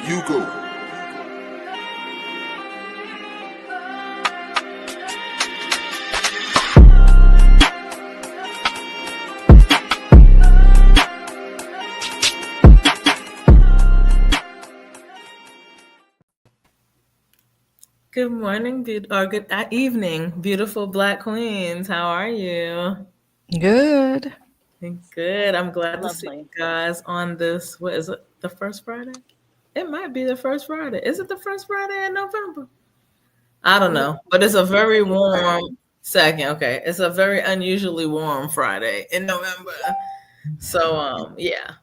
You go. Good morning, or good evening, beautiful Black queens. How are you? Good. Good. I'm glad to see Lovely. you guys on this. What is it? The first Friday? It might be the first Friday. Is it the first Friday in November? I don't know, but it's a very warm second. Okay, it's a very unusually warm Friday in November. So, yeah,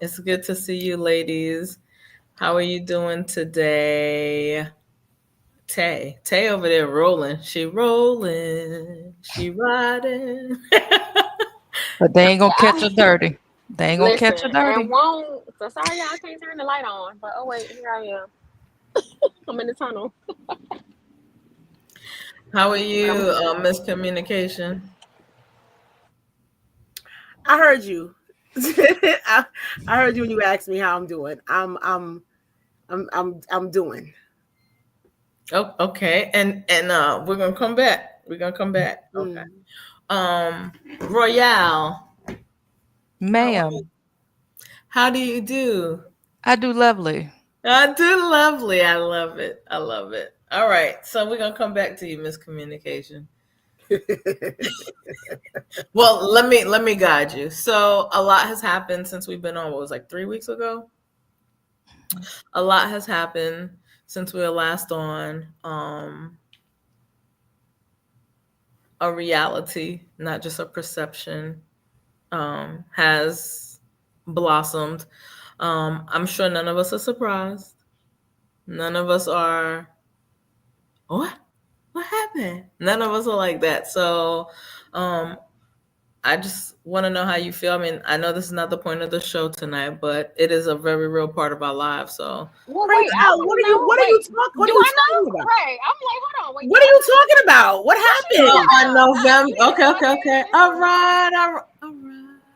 it's good to see you, ladies. How are you doing today? Tay over there rolling. She rolling. She riding. But they ain't gonna catch I, her dirty. They ain't gonna listen, catch her and dirty. won't. So sorry, y'all can't turn the light on. But oh wait, here I am. I'm in the tunnel. How are But you, miscommunication? I heard you. I heard you when you asked me how I'm doing. I'm doing. Oh, okay. And we're gonna come back. We're gonna come back. Okay. Royale, how are Ma'am, you? How do you do? I do lovely. I do lovely. I love it. I love it. All right. So we're gonna come back to you, miscommunication. Well, let me guide you. So a lot has happened since we've been on. What was like 3 weeks ago? A lot has happened since we were last on. A reality, not just a perception, has blossomed. I'm sure none of us are surprised. None of us are, what? What happened? None of us are like that. So, um, I just want to know how you feel. I mean, I know this is not the point of the show tonight, but it is a very real part of our lives. So, well, Praise wait. I God. want What to are you? know. What are you Wait, talking? What are do you I talking know? about? Right. I'm like, hold on. Wait, What do are I you know? talking about? What What you so happened? talking on about? November, Yeah. okay, Go okay, okay. ahead. All right, all right, all right.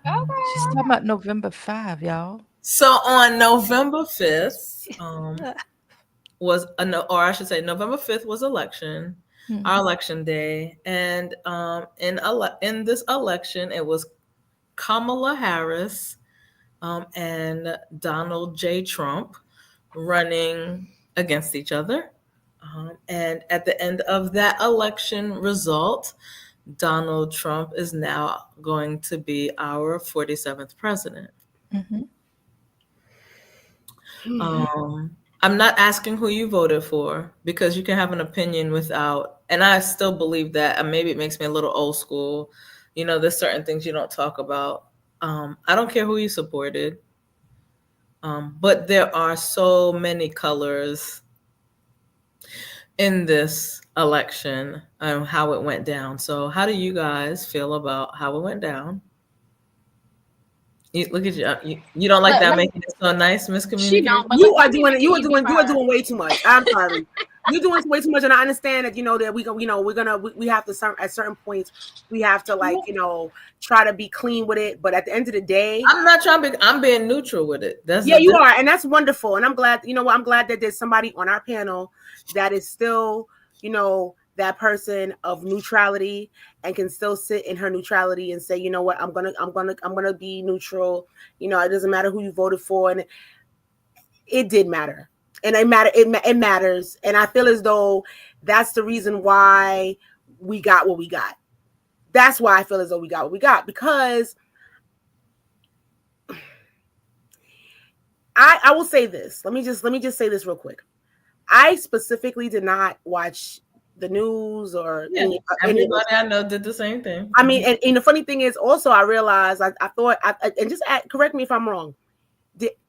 Okay. She's talking Okay. about November 5, y'all. So on November 5th, was a no, or I should say November 5th was election, Hmm. our election day, and in this election it was Kamala Harris and Donald J. Trump running against each other. And at the end of that election result, Donald Trump is now going to be our 47th president. Mm-hmm. I'm not asking who you voted for because you can have an opinion without, and I still believe that, and maybe it makes me a little old school. You know, there's certain things you don't talk about. I don't care who you supported, but there are so many colors in this election and how it went down. So, how do you guys feel about how it went down? Look at you. You don't like that Let me. making it so nice, She miscommunication? don't. But You are let me doing it. make it easy for You are her. doing way too much. I'm sorry. You're doing way too much, and I understand that that we have to at certain points we have to try to be clean with it. But at the end of the day, I'm not trying to be, I'm being neutral with it. That's yeah, the you difference. are, and that's wonderful. And I'm glad. You know what? I'm glad that there's somebody on our panel that is still that person of neutrality and can still sit in her neutrality and say, you know what, I'm gonna be neutral. It doesn't matter who you voted for, and it did matter, and it matters, and I feel as though that's the reason why we got what we got. That's why I feel as though we got what we got, because I will say this. Let me just say this real quick. I specifically did not watch the news or Yeah, everybody I know did the same thing. I mean, and the funny thing is, also, I realized I thought, and just correct me if I'm wrong.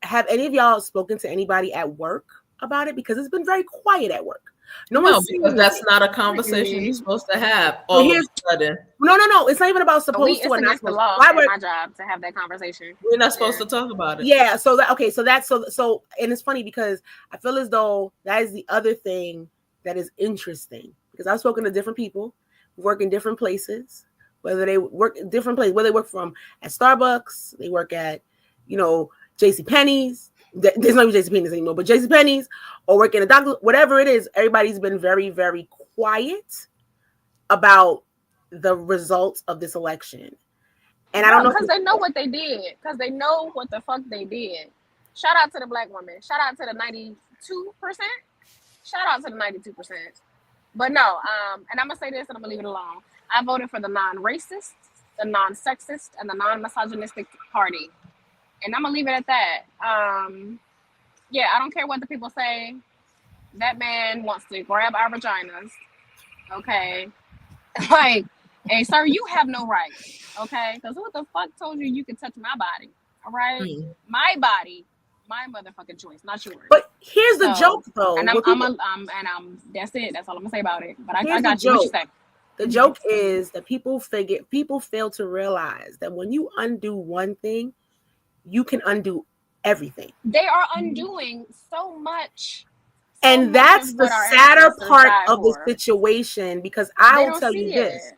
Have any of y'all spoken to anybody at work about it? Because it's been very quiet at work. No, because that's not a conversation you're supposed to have all of a sudden. No. It's not even about supposed to or It's not against the supposed law to. at my job to have that conversation. We're not supposed to talk about it. Yeah. So and it's funny because I feel as though that is the other thing that is interesting, because I've spoken to different people who work in different places, whether they work at Starbucks, they work at, JC Penney's, There's no JCPenney's anymore, but JCPenney's or working a doctor, whatever it is, everybody's been very, very quiet about the results of this election. And I don't know because they know what they did. Because they know what the fuck they did. Shout out to the black woman. Shout out to the 92%. Shout out to the 92%. But no, and I'm gonna say this and I'm gonna leave it alone. I voted for the non-racist, the non-sexist, and the non-misogynistic party. And I'm gonna leave it at that. Yeah, I don't care what the people say. That man wants to grab our vaginas. Okay. Like, hey, sir, you have no right. Okay? Because who the fuck told you could touch my body? All right? My body, my motherfucking choice, not yours. But here's the joke, though. And that's it. That's all I'm gonna say about it. But I got you. What you say? The joke is that people fail to realize that when you undo one thing, you can undo everything. They are undoing so much. And that's the sadder part of the situation, because I will tell you this.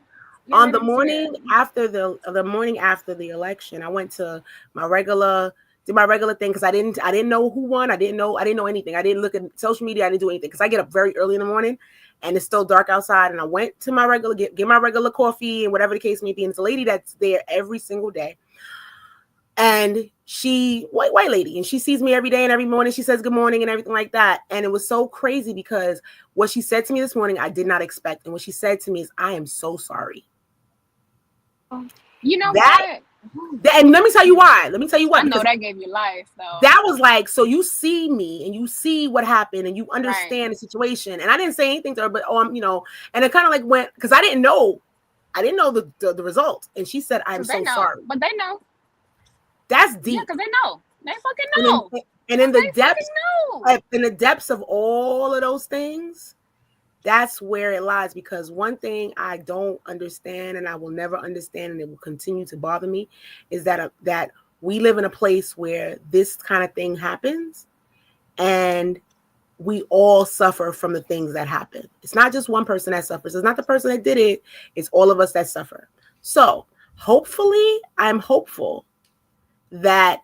On the morning after the election, I went to my regular thing because I didn't know who won. I didn't know anything. I didn't look at social media. I didn't do anything because I get up very early in the morning and it's still dark outside. And I went to my regular get my regular coffee and whatever the case may be. And it's a lady that's there every single day. And she, white lady, and she sees me every day and every morning. She says good morning and everything like that. And it was so crazy because what she said to me this morning, I did not expect. And what she said to me is, I am so sorry. You know what? And let me tell you why. I know that gave you life, though. That was like, so you see me and you see what happened and you understand the situation. And I didn't say anything to her, but and it kind of like went, because I didn't know the result. And she said, I'm so sorry. But they know. That's deep. Yeah, because they know. They fucking know. And in the depths of all of those things, that's where it lies. Because one thing I don't understand, and I will never understand, and it will continue to bother me, is that we live in a place where this kind of thing happens, and we all suffer from the things that happen. It's not just one person that suffers. It's not the person that did it. It's all of us that suffer. So hopefully, I'm hopeful that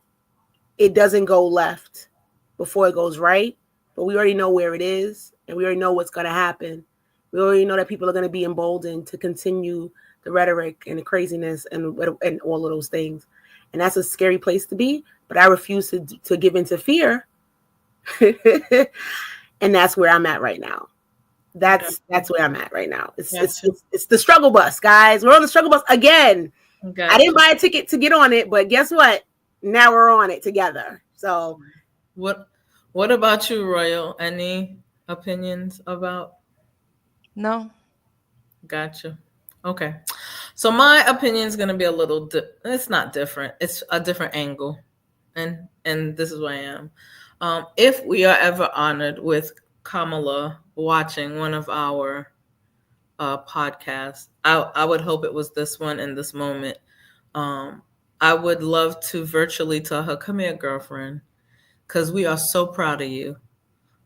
it doesn't go left before it goes right, but we already know where it is, and we already know what's going to happen. We already know that people are going to be emboldened to continue the rhetoric and the craziness and all of those things. And that's a scary place to be, but I refuse to give into fear. And that's where I'm at right now. That's where I'm at right now. It's the struggle bus, guys. We're on the struggle bus again. I didn't buy a ticket to get on it, but guess what? Now we're on it together. So what about you, Royal? Any opinions about? No. Gotcha. Okay. So my opinion is going to be a little it's not different. It's a different angle. And this is where I am. If we are ever honored with Kamala watching one of our podcasts, I would hope it was this one in this moment. I would love to virtually tell her, come here, girlfriend, because we are so proud of you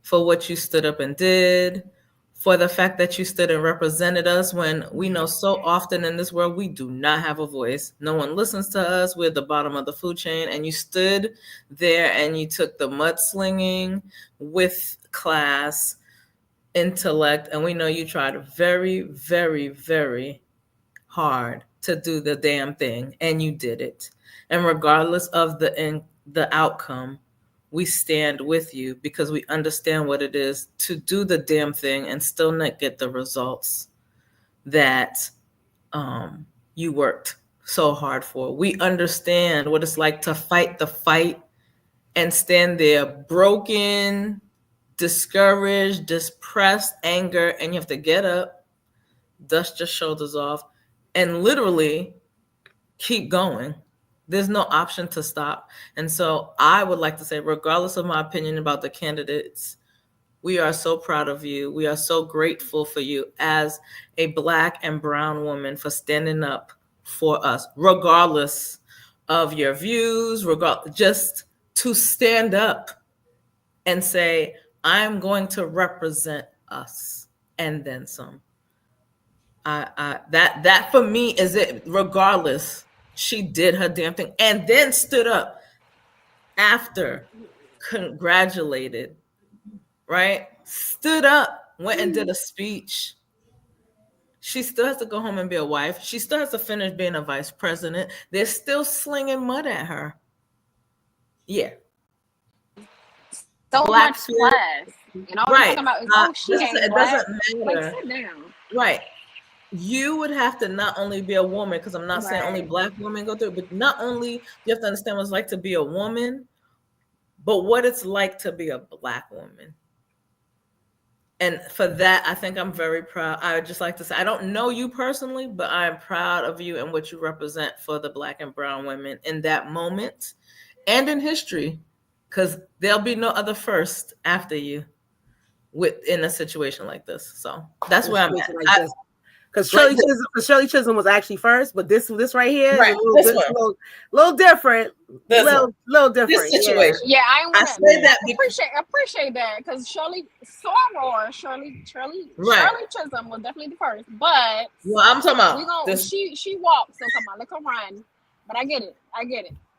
for what you stood up and did, for the fact that you stood and represented us when we know so often in this world we do not have a voice. No one listens to us. We're at the bottom of the food chain. And you stood there and you took the mudslinging with class, intellect, and we know you tried very, very, very hard to do the damn thing, and you did it. And regardless of the outcome, we stand with you because we understand what it is to do the damn thing and still not get the results that you worked so hard for. We understand what it's like to fight the fight and stand there broken, discouraged, depressed, anger, and you have to get up, dust your shoulders off, and literally keep going. There's no option to stop. And so I would like to say, regardless of my opinion about the candidates, we are so proud of you. We are so grateful for you as a Black and brown woman for standing up for us, regardless of your views, just to stand up and say, I'm going to represent us and then some. That for me is it. Regardless, she did her damn thing and then stood up after congratulated, right? Stood up, went and did a speech. She still has to go home and be a wife. She still has to finish being a vice president. They're still slinging mud at her. Yeah. So Black much spirit. class. And all Right. they're talking about is, oh, she ain't it black. doesn't Like, matter. sit down. Right. You would have to not only be a woman, because I'm not saying only Right. Black women go through it, but not only you have to understand what it's like to be a woman, but what it's like to be a Black woman. And for that, I think I'm very proud. I would just like to say, I don't know you personally, but I am proud of you and what you represent for the Black and brown women in that moment and in history, because there'll be no other first after you in a situation like this. So that's where I'm at. Because Shirley Chisholm was actually first, but this right here is Right, little different. Little different. This situation. Yeah, I ain't I with say that appreciate that, because Shirley Chisholm was definitely the first, but well, I'm talking about she walked, so come on, let her run. But I get it.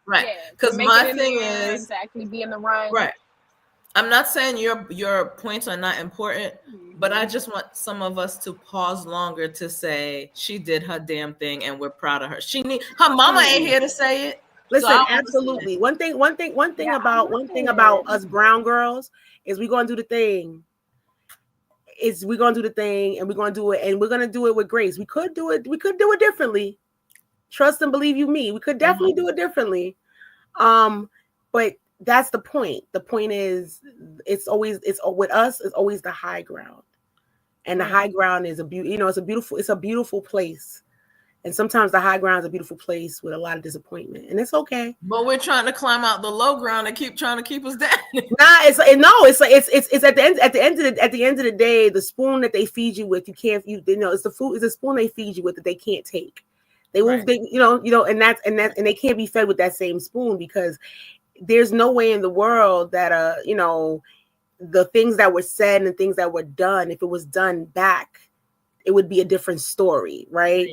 Right. Yeah, because my thing is to actually be in the run. Right. I'm not saying your points are not important, but I just want some of us to pause longer to say she did her damn thing and we're proud of her. Her mama ain't here to say it. Listen, so absolutely. One thing about us brown girls is we're gonna do the thing. We're gonna do the thing, and we're gonna do it, and we're gonna do it with grace. We could do it differently. Trust and believe you me. We could definitely do it differently. But that's the point. The point is, it's with us. It's always the high ground, and the high ground is it's a beautiful place. And sometimes the high ground is a beautiful place with a lot of disappointment, and it's okay. But we're trying to climb out the low ground and keep trying to keep us down. It's at the end of the day, the spoon that they feed you with, it's the food, it's the spoon they feed you with that they can't take. They won't, and they can't be fed with that same spoon, because there's no way in the world that the things that were said and things that were done, if it was done back, it would be a different story, right?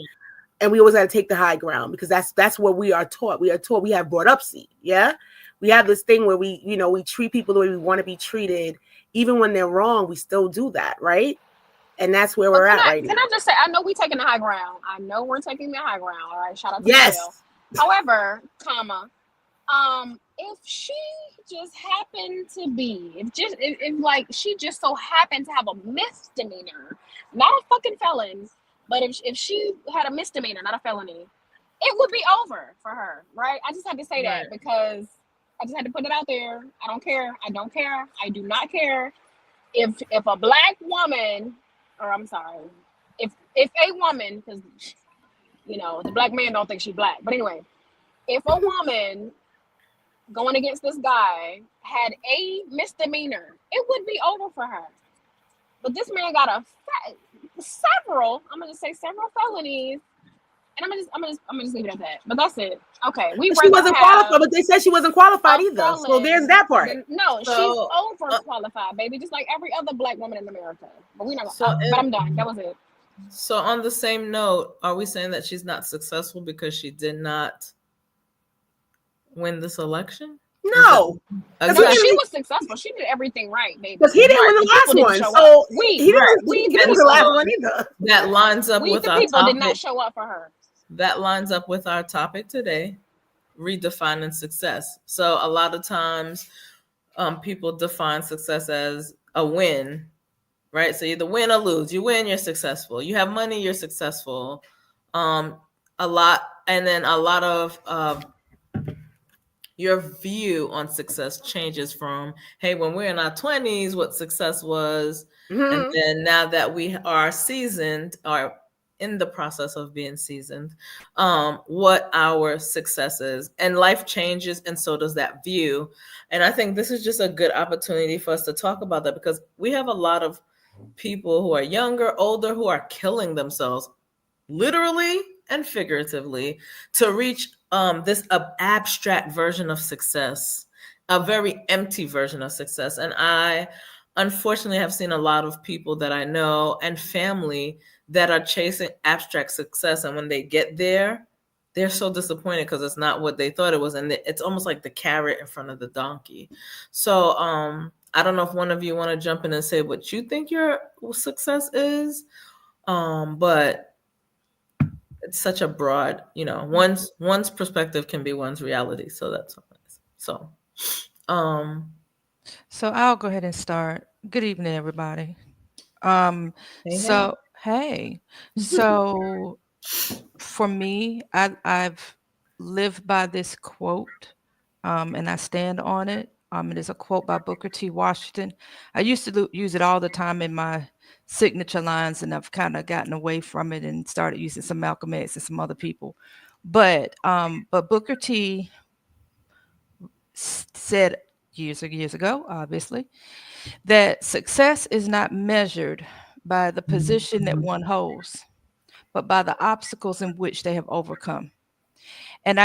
And we always got to take the high ground, because that's what we are taught. We have brought up seat. Yeah. We have this thing where we treat people the way we want to be treated. Even when they're wrong, we still do that. Right. And that's where we're at right now. Can I just say, I know we're taking the high ground. I know we're taking the high ground. All right. Shout out to Michelle. However, if she just happened to be, if she just so happened to have a misdemeanor, not a fucking felon, but if she had a misdemeanor, not a felony, it would be over for her, right? I just had to say that, because I just had to put it out there. I don't care. I do not care. If a Black woman, or I'm sorry, if a woman, because the Black man don't think she's Black, but anyway, if a woman going against this guy had a misdemeanor, it would be over for her. But this man got several felonies, and I'm gonna just leave it at that. But that's it. Okay, she wasn't qualified, but they said she wasn't qualified either. So there's that part. No, she's overqualified, baby, just like every other Black woman in America. But we're not. But I'm done. That was it. So on the same note, are we saying that she's not successful because she did not win this election? No, she was successful. She did everything right, baby. Because he didn't win the last one, so he didn't win the last one either. That lines up with our people did not show up for her. That lines up with our topic today, redefining success. So a lot of times, people define success as a win, right? So you either win or lose. You win, you're successful. You have money, you're successful. A lot of your view on success changes from, hey, when we're in our 20s, what success was. And then now that we are seasoned, or in the process of being seasoned, what our success is. And life changes, and so does that view. And I think this is just a good opportunity for us to talk about that, because we have a lot of people who are younger, older, who are killing themselves, literally and figuratively, to reach this abstract version of success, a very empty version of success. And I unfortunately have seen a lot of people that I know and family that are chasing abstract success. And when they get there, they're so disappointed because it's not what they thought it was, and it's almost like the carrot in front of the donkey. So I don't know if one of you want to jump in and say what you think your success is, but it's such a broad, one's perspective can be one's reality. So that's all it is. So So I'll go ahead and start. Good evening, everybody. Um, hey, hey. so hey, so for me, I've lived by this quote, and I stand on it. It is a quote by Booker T. Washington. I used to use it all the time in my signature lines, and I've kind of gotten away from it and started using some Malcolm X and some other people. But Booker T said years ago, obviously, that success is not measured by the position that one holds, but by the obstacles in which they have overcome. And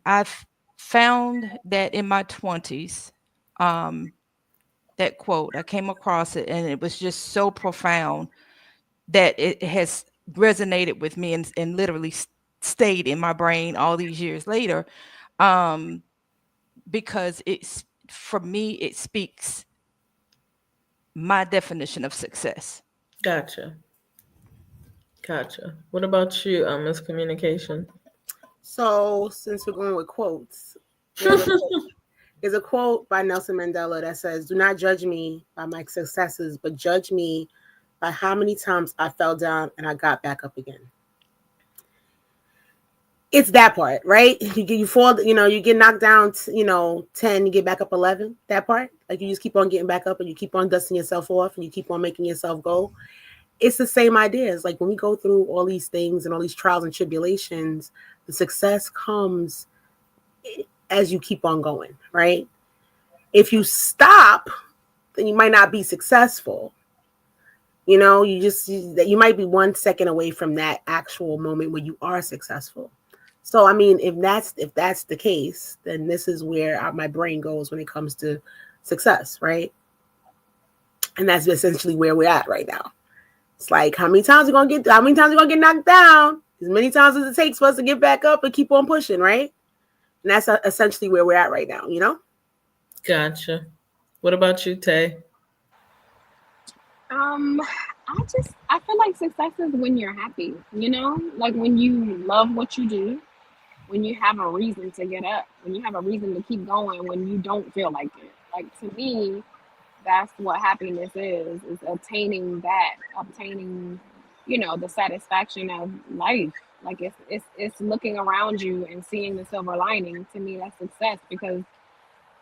I've found that in my 20s, that quote, I came across it and it was just so profound that it has resonated with me and literally stayed in my brain all these years later. Um, because it's, for me, it speaks my definition of success. Gotcha. What about you, miscommunication? So since we're going with quotes, there's a quote by Nelson Mandela that says, "Do not judge me by my successes, but judge me by how many times I fell down and I got back up again." It's that part, right? You fall, you get knocked down, 10, you get back up 11. That part, like you just keep on getting back up and you keep on dusting yourself off and you keep on making yourself go. It's the same ideas. Like when we go through all these things and all these trials and tribulations, the success comes as you keep on going, right? If you stop, then you might not be successful. You might be 1 second away from that actual moment where you are successful. So, I mean, if that's the case, then this is where my brain goes when it comes to success, right? And that's essentially where we're at right now. It's like, how many times we're gonna get knocked down? As many times as it takes for us to get back up and keep on pushing, right? And that's essentially where we're at right now, Gotcha. What about you, Tay? I feel like success is when you're happy, like when you love what you do, when you have a reason to get up, when you have a reason to keep going, when you don't feel like it. Like to me, that's what happiness is obtaining, the satisfaction of life. Like it's looking around you and seeing the silver lining. To me, that's success because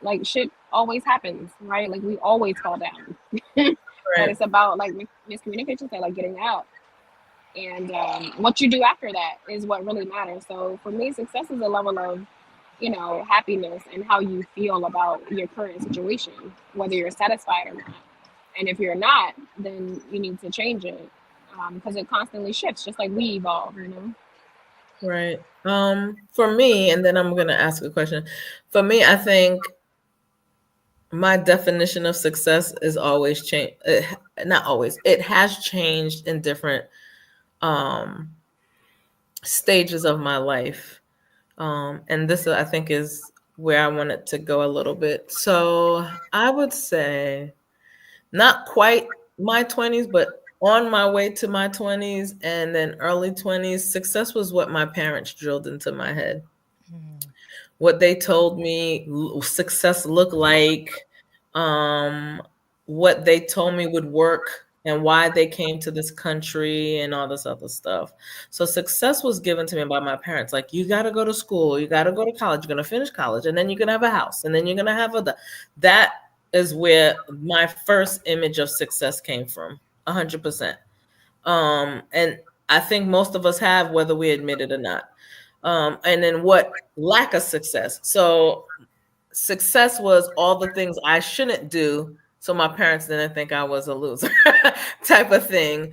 like shit always happens, right? Like we always fall down. But Right. it's about like miscommunication, so like getting out. And what you do after that is what really matters. So for me, success is a level of, happiness and how you feel about your current situation, whether you're satisfied or not. And if you're not, then you need to change it because it constantly shifts, just like we evolve. Right. For me, and then I'm gonna ask a question. For me, I think my definition of success is always change. Not always. It has changed in different um, stages of my life, and this I think is where I wanted to go a little bit. So I would say not quite my 20s, but on my way to my 20s and then early 20s, success was what my parents drilled into my head. What they told me success looked like, um, what they told me would work, and why they came to this country and all this other stuff. So success was given to me by my parents. Like, you got to go to school, you got to go to college, you're going to finish college, and then you're going to have a house, and then you're going to have that is where my first image of success came from, 100%. And I think most of us have, whether we admit it or not. And then what lack of success. So success was all the things I shouldn't do, so my parents didn't think I was a loser, type of thing.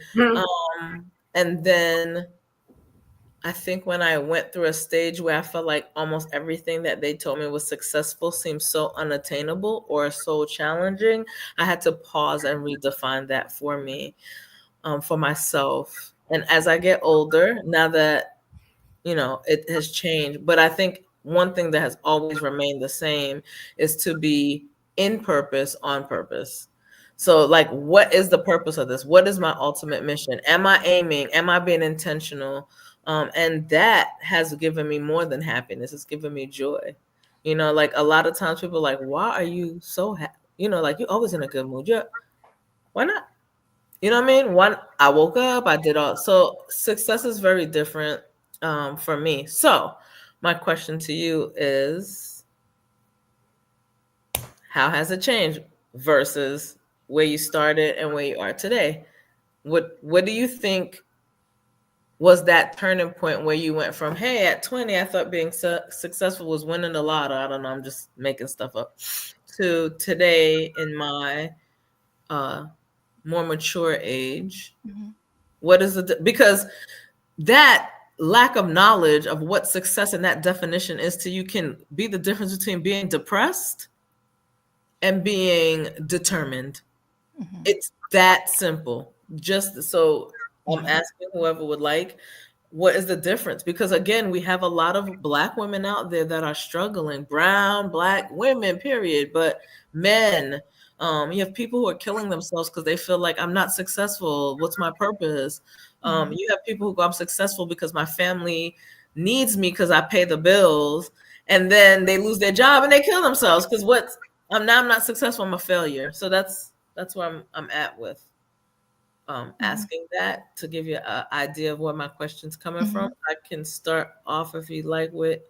And then I think when I went through a stage where I felt like almost everything that they told me was successful seemed so unattainable or so challenging, I had to pause and redefine that for me, for myself. And as I get older, now that it has changed. But I think one thing that has always remained the same is to be in purpose, on purpose. So, like, what is the purpose of this? What is my ultimate mission? Am I aiming? Am I being intentional? And that has given me more than happiness. It's given me joy. Like a lot of times people are like, why are you so happy? Like you're always in a good mood. Yeah. Why not? You know what I mean? One, I woke up, I did all. So success is very different for me. So my question to you is, how has it changed versus where you started and where you are today? What do you think was that turning point where you went from, hey, at 20, I thought being successful was winning the lotto. I don't know, I'm just making stuff up. To today in my more mature age. Mhm. What is it? Because that lack of knowledge of what success and that definition is to you can be the difference between being depressed and being determined. Mhm. It's that simple. Just so I'm Mhm. asking whoever would like, what is the difference? Because again, we have a lot of Black women out there that are struggling, brown, Black women, period. But men, you have people who are killing themselves because they feel like I'm not successful. What's my purpose? Mhm. You have people who go, I'm successful because my family needs me because I pay the bills. And then they lose their job and they kill themselves because I'm not successful, I'm a failure. So that's where I'm at with Mhm. asking that to give you an idea of where my question's coming from. Mhm. I can start off if you like with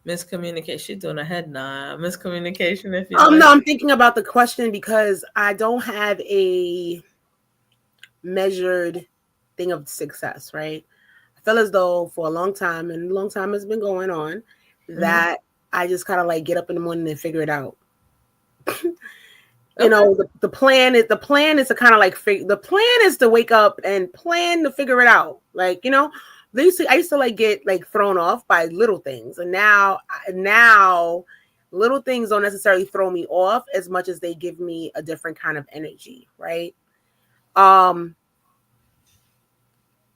miscommunication. She's doing a head nod. Miscommunication if you like. No, I'm thinking about the question because I don't have a measured thing of success, right? I feel as though for a long time, and a long time has been going on, Mhm. that I just kind of like get up in the morning and figure it out. Okay. The plan is to kind of like the plan is to wake up and plan to figure it out. Like, I used to like get like thrown off by little things, and now little things don't necessarily throw me off as much as they give me a different kind of energy, right? Um,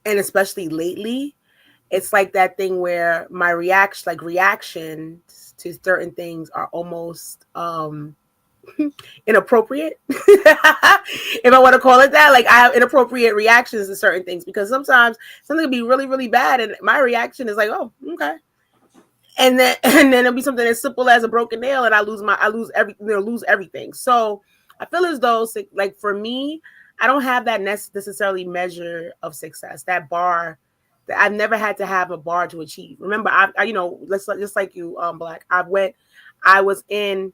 and especially lately, it's like that thing where my reactions to certain things are almost inappropriate. If I want to call it that, like I have inappropriate reactions to certain things because sometimes something can be really, really bad, and my reaction is like, oh, okay. And then and then it'll be something as simple as a broken nail, and I lose everything. So I feel as though, like for me, I don't have that necessarily measure of success, that bar. That I've never had to have a bar to achieve. Remember, let's just like you, Black. I was in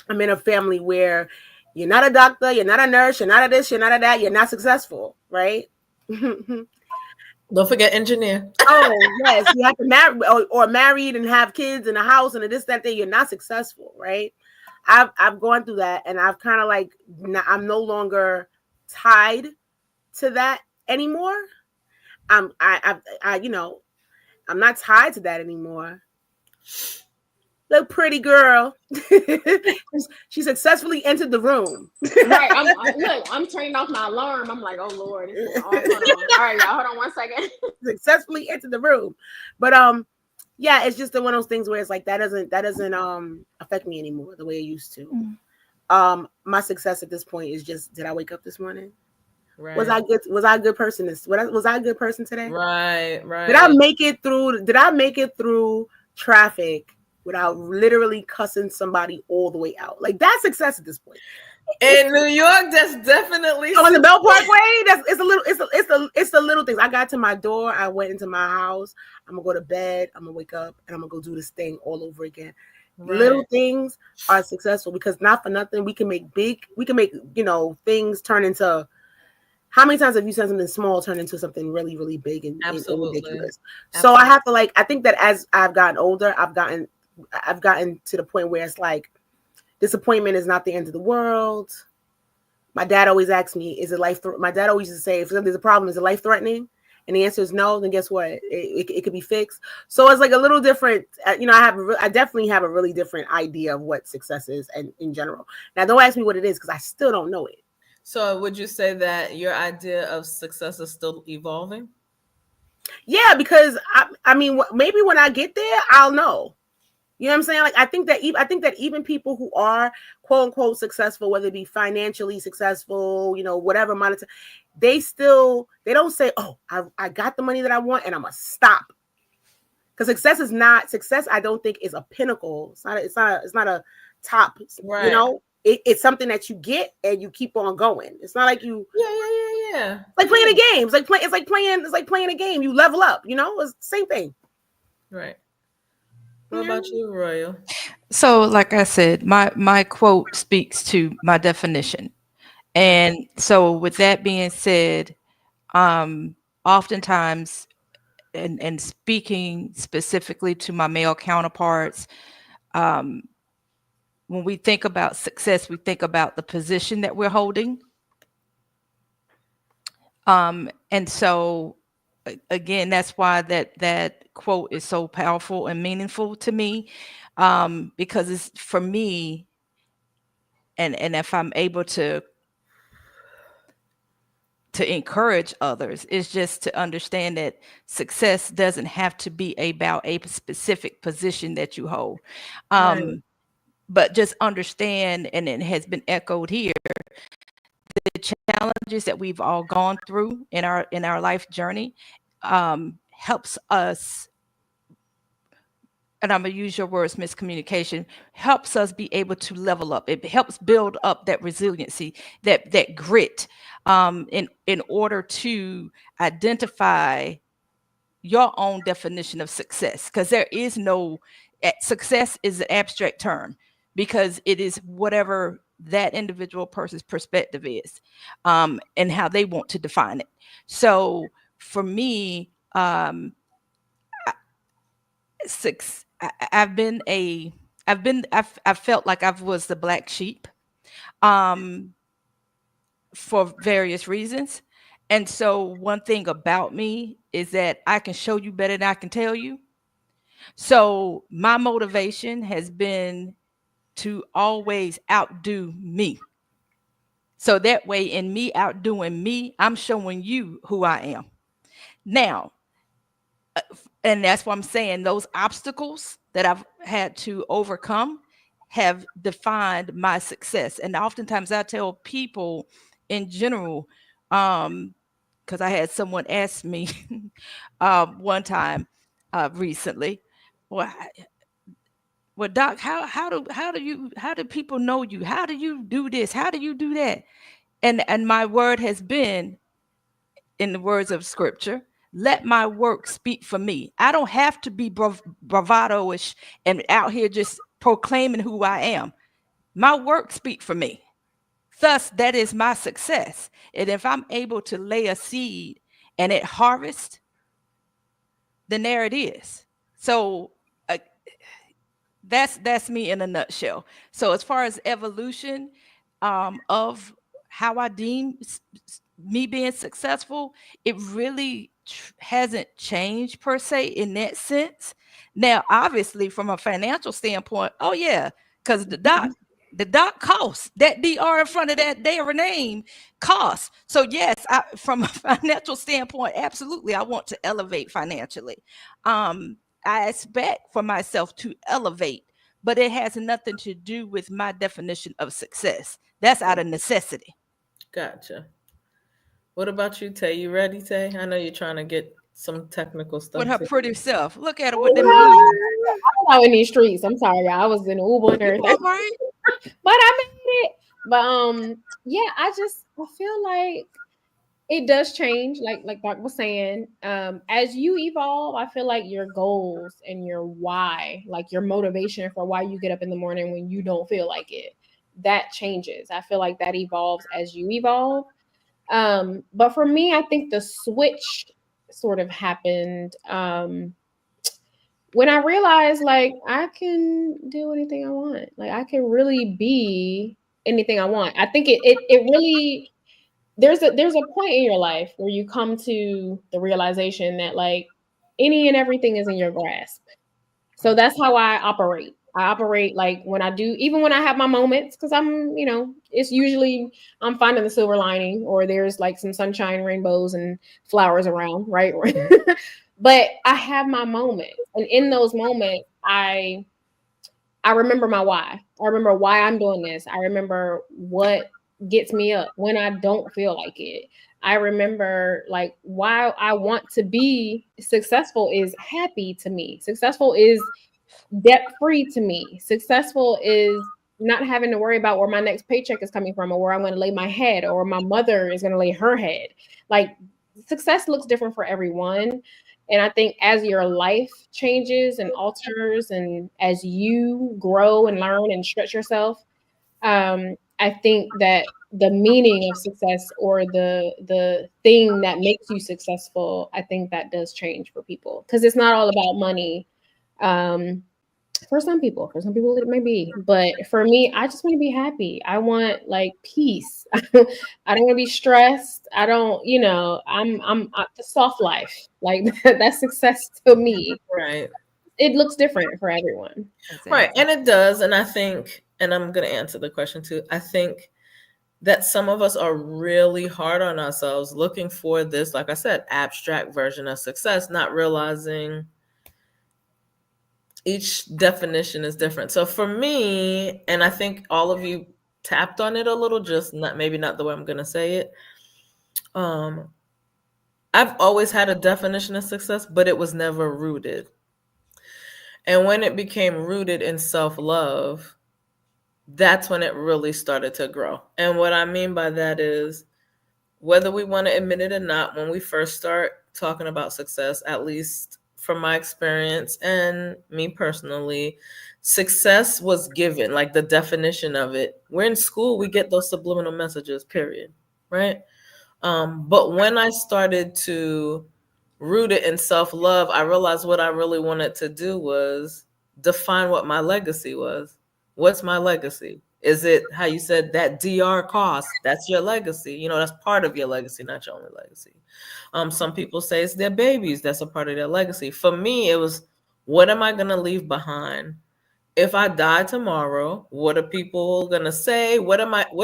I'm in a family where you're not a doctor, you're not a nurse, you're not a this, you're not a that, you're not successful, right? Don't forget engineer. Oh yes, you have to marry or married and have kids and a house and a this that thing. You're not successful, right? I've gone through that, and I've kind of like I'm no longer tied to that anymore. I'm not tied to that anymore. The pretty girl, she successfully entered the room. Right. I'm turning off my alarm. I'm like, oh Lord, it's going off. Hold on. All right, y'all. Hold on 1 second. Successfully entered the room. But yeah, it's just one of those things where it's like that doesn't affect me anymore the way it used to. Mhm. My success at this point is just, did I wake up this morning? Right. Was I a good person was I a good person today? Right. Did I make it through traffic without literally cussing somebody all the way out? Like, that's success at this point. In New York, that's definitely on the Bell Parkway. It's the little things. I got to my door. I went into my house. I'm gonna go to bed. I'm gonna wake up and I'm gonna go do this thing all over again. right. Little things are successful because not for nothing we can make things turn into. How many times have you seen something small turn into something really, really big and ridiculous? So I have to I think that as I've gotten older, I've gotten to the point where it's like disappointment is not the end of the world. My dad always asks me, is it my dad always used to say, if there's a problem, is it life threatening? And the answer is no, then guess what? It could be fixed. So it's like a little different, I definitely have a really different idea of what success is and in general. Now, don't ask me what it is because I still don't know it. So would you say that your idea of success is still evolving? Yeah, because I mean, maybe when I get there, I'll know. You know what I'm saying? Like, I think that even people who are quote unquote successful, whether it be financially successful, whatever monetary, they don't say, "Oh, I got the money that I want, and I'm gonna stop." Because success. I don't think is a pinnacle. It's not a top. Right. It's something that you get and you keep on going. It's not like you Yeah. like playing a game. It's like playing a game. You level up. It's the same thing. Right. What about you, Royal? So, like I said, my quote speaks to my definition. And so, with that being said, oftentimes, and speaking specifically to my male counterparts, when we think about success, we think about the position that we're holding. And so, again, that's why that quote is so powerful and meaningful to me, because it's for me, and if I'm able to encourage others, is just to understand that success doesn't have to be about a specific position that you hold. Right. But just understand, and it has been echoed here, the challenges that we've all gone through in our life journey helps us, and I'm gonna use your words, miscommunication, helps us be able to level up. It helps build up that resiliency, that grit, in order to identify your own definition of success, because there is no success is an abstract term, because it is whatever that individual person's perspective is, and how they want to define it. So for me, six I've been a I've felt like I was the black sheep, um for various reasons. And so one thing about me is that I can show you better than I can tell you. So my motivation has been to always outdo me. So that way, in me outdoing me, I'm showing you who I am. Now, and that's what I'm saying, those obstacles that I've had to overcome have defined my success. And oftentimes I tell people in general, because I had someone ask me one time recently, well, well, Doc, how do people know you? How do you do this? How do you do that? And my word has been, in the words of scripture, let my work speak for me. I don't have to be bravado-ish and out here just proclaiming who I am. My work speak for me. Thus, that is my success. And if I'm able to lay a seed and it harvest, then there it is. So that's me in a nutshell. So as far as evolution of how I deem me being successful, it really hasn't changed per se in that sense. Now, obviously, from a financial standpoint, oh yeah, because the doc costs, that DR in front of that their name costs. So yes, from a financial standpoint, absolutely, I want to elevate financially. I expect for myself to elevate, but it has nothing to do with my definition of success. That's out of necessity. Gotcha. What about you, Tay? You ready, Tay? I know you're trying to get some technical With stuff her too. pretty self. Look at her with them Well, emojis. I'm out in these streets. I'm sorry, y'all. I was in Uber and You everything, all right? but I made it. But yeah, I feel like it does change, like Doc was saying. As you evolve, I feel like your goals and your why, like your motivation for why you get up in the morning when you don't feel like it, that changes. I feel like that evolves as you evolve. But for me, I think the switch sort of happened when I realized like I can do anything I want. Like I can really be anything I want. I think it really there's a point in your life where you come to the realization that like any and everything is in your grasp. So that's how I operate. I operate like when I do, even when I have my moments, because I'm, it's usually I'm finding the silver lining or there's like some sunshine, rainbows, and flowers around, right? But I have my moments, and in those moments, I remember my why. I remember why I'm doing this. I remember what gets me up when I don't feel like it. I remember like why I want to be successful is happy to me. Successful is debt free to me. Successful is not having to worry about where my next paycheck is coming from or where I'm going to lay my head or my mother is going to lay her head. Like success looks different for everyone. And I think as your life changes and alters and as you grow and learn and stretch yourself, I think that the meaning of success or the thing that makes you successful, I think that does change for people because it's not all about money. Um, for some people it may be, but for me, I just want to be happy. I want like peace. I don't want to be stressed. I don't, I'm the soft life. Like that's success to me. Right. It looks different for everyone. Right. Exactly. And it does. And I think, and I'm going to answer the question too. I think that some of us are really hard on ourselves looking for this, like I said, abstract version of success, not realizing each definition is different. So for me, and I think all of you tapped on it a little, just not maybe not the way I'm going to say it. I've always had a definition of success, but it was never rooted. And when it became rooted in self-love, that's when it really started to grow. And what I mean by that is whether we want to admit it or not, when we first start talking about success, at least from my experience and me personally, success was given, like the definition of it. We're in school, we get those subliminal messages, period. Right? But when I started to root it in self love, I realized what I really wanted to do was define what my legacy was. What's my legacy? Is it how you said that DR cost? That's your legacy. That's part of your legacy, not your only legacy. Some people say it's their babies. That's a part of their legacy. For me, it was what am I going to leave behind? If I die tomorrow, what are people gonna say? What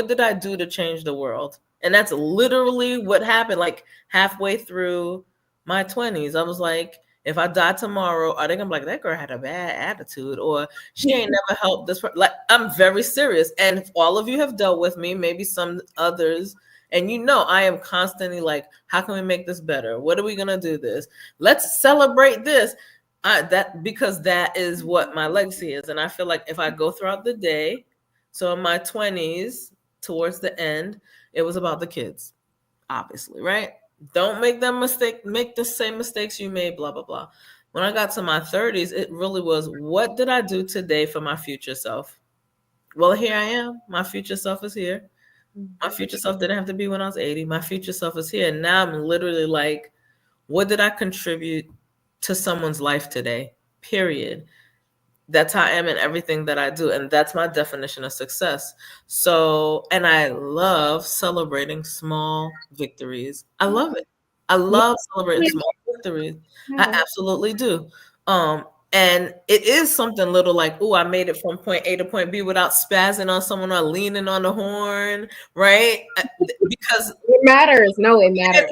did I do to change the world? And that's literally what happened. Like halfway through my 20s, I was like, if I die tomorrow, are they gonna be like, that girl had a bad attitude, or she ain't never helped this like, I'm very serious. And if all of you have dealt with me, maybe some others, and I am constantly like, how can we make this better? What are we gonna do this? Let's celebrate this. Because that is what my legacy is. And I feel like if I go throughout the day, so in my 20s, towards the end, it was about the kids, obviously, right? Don't make the same mistakes you made, blah, blah, blah. When I got to my 30s, it really was, what did I do today for my future self? Well, here I am. My future self is here. My future self didn't have to be when I was 80. My future self is here. And now I'm literally like, what did I contribute to someone's life today? Period. That's how I am in everything that I do. And that's my definition of success. So, and I love celebrating small victories. I love it. I love celebrating small victories. I absolutely do. And it is something little like, oh, I made it from point A to point B without spazzing on someone or leaning on the horn, right? Because It matters. No, it matters.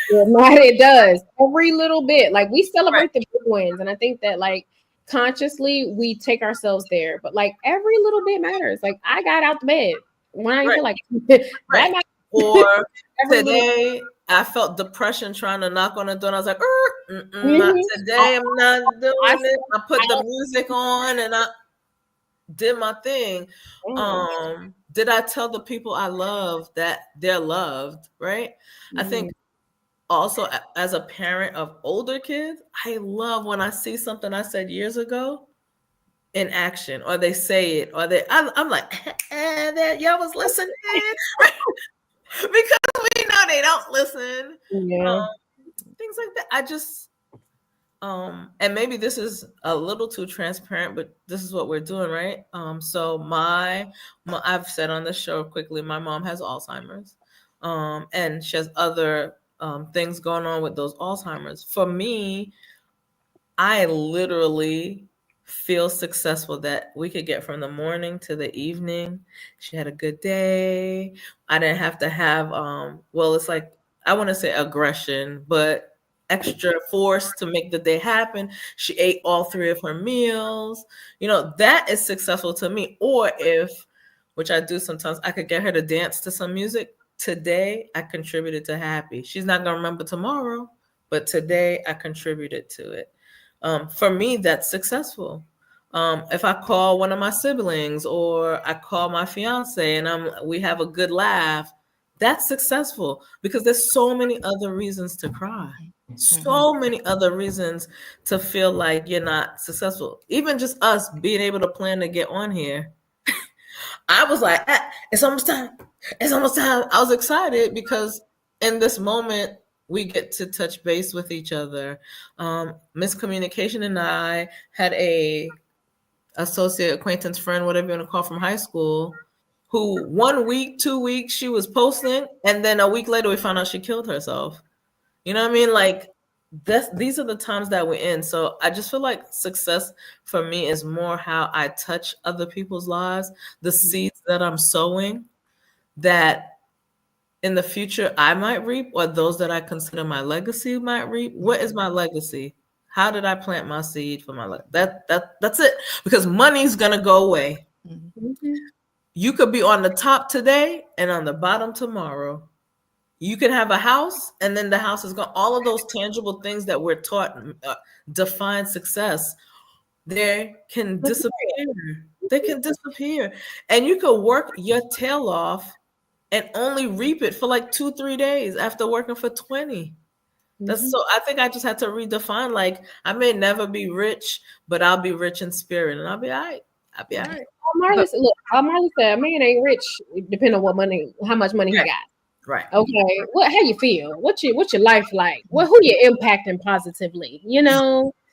It does. Every little bit. Like we celebrate the big wins. And I think that like consciously we take ourselves there. But like every little bit matters. Like I got out the bed when I feel like that matters. Or today I felt depression trying to knock on the door and I was like, not today, I'm not doing it. I put the music on and I did my thing. Did I tell the people I love that they're loved, right? I think also as a parent of older kids, I love when I see something I said years ago in action, or they say it, or I'm like, that y'all was listening. Because we know they don't listen. Things like that. I just and maybe this is a little too transparent, but this is what we're doing, right? So my I've said on the show quickly, my mom has Alzheimer's, and she has other things going on with those Alzheimer's. For me, I literally feel successful that we could get from the morning to the evening. She had a good day. I didn't have to have well, it's like, I want to say aggression, but extra force to make the day happen. She ate all three of her meals. That is successful to me. Or if, which I do sometimes, I could get her to dance to some music. Today I contributed to happy. She's not gonna remember tomorrow, but today I contributed to it. For me, that's successful. If I call one of my siblings or I call my fiance and we have a good laugh, that's successful, because there's so many other reasons to cry. So many other reasons to feel like you're not successful. Even just us being able to plan to get on here. I was like, it's almost time. It's almost time. I was excited because in this moment, we get to touch base with each other. Miscommunication and I had a associate, acquaintance, friend, whatever you want to call, from high school, who 1 week, 2 weeks, she was posting, and then a week later we found out she killed herself. You know what I mean? Like, these are the times that we're in. So I just feel like success for me is more how I touch other people's lives, the seeds that I'm sowing, that in the future I might reap, or those that I consider my legacy might reap. What is my legacy? How did I plant my seed for my life? That's it. Because money's gonna go away. Mhm. You could be on the top today and on the bottom tomorrow. You can have a house, and then the house is gone. All of those tangible things that we're taught define success, they can disappear. They can disappear. And you could work your tail off and only reap it for like 2-3 days after working for 20. That's so, I think I just had to redefine, like, I may never be rich, but I'll be rich in spirit, and I'll be all right. I'll be all right. Marley said, look, Marley said, a man ain't rich depending on how much money he Right. got. Right. Okay, how you feel? What's your life like? Who you impacting positively?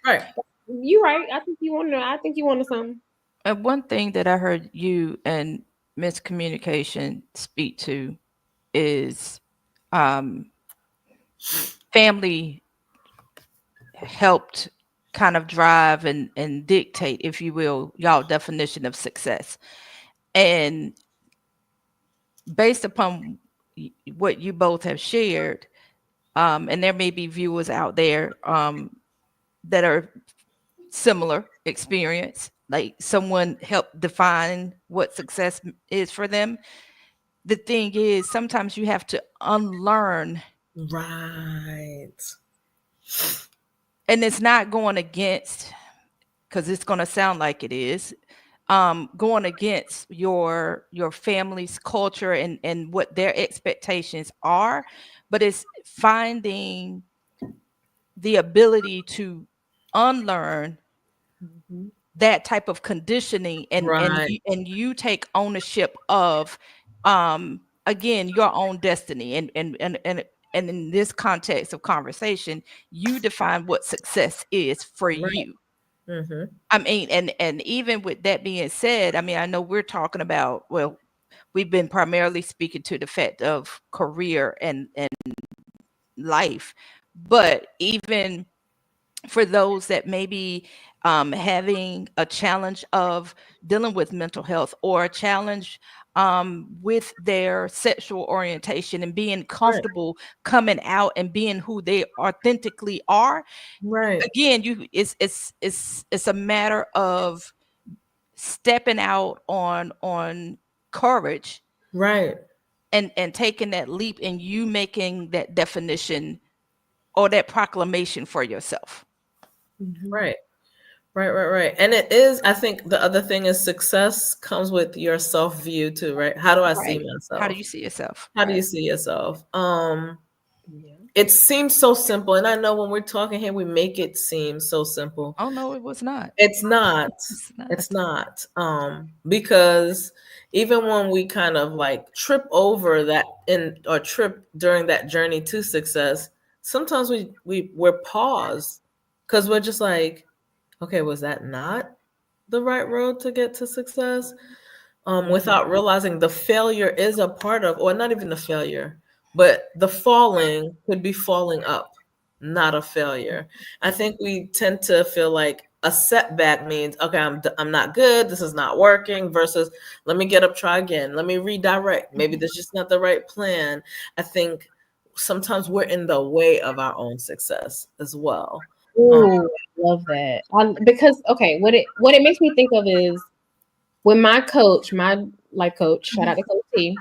Right. You right. I think you want something. And one thing that I heard you and miscommunication speak to is family helped kind of drive and dictate, if you will, y'all definition of success. And based upon what you both have shared, and there may be viewers out there that are similar experience, like someone helped define what success is for them. The thing is, sometimes you have to unlearn, Right. and it's not going against, because it's going to sound like it is, going against your family's culture and what their expectations are, but it's finding the ability to unlearn that type of conditioning, and Right. you take ownership of again your own destiny, and in this context of conversation, you define what success is for Right. you. Mm-hmm. I mean, and even with that being said, I mean, I know we're talking about, well, we've been primarily speaking to the fact of career and life, but even for those that may be having a challenge of dealing with mental health, or a challenge with their sexual orientation, and being comfortable coming out and being who they authentically are. Right. Again, it's a matter of stepping out on courage, Right. and taking that leap, and you making that definition or that proclamation for yourself. Right. Right. And it is, I think the other thing is, success comes with your self view too, right? How do I see Right. How do myself? you see yourself? How do you see yourself? It seems so simple. And I know when we're talking here, we make it seem so simple. Oh no, it was not. It's not. It's not. Because even when we kind of like trip over that or trip during that journey to success, sometimes we're paused, because we're just like, okay, was that not the right road to get to success? Without realizing the failure is a part of, or not even the failure, but the falling could be falling up, not a failure. I think we tend to feel like a setback means, okay, I'm not good, this is not working, versus let me get up, try again, let me redirect, maybe this is just not the right plan. I think sometimes we're in the way of our own success as well. Ooh, I love that. Because okay, what it makes me think of is when my coach, my life coach, shout out to Coach T,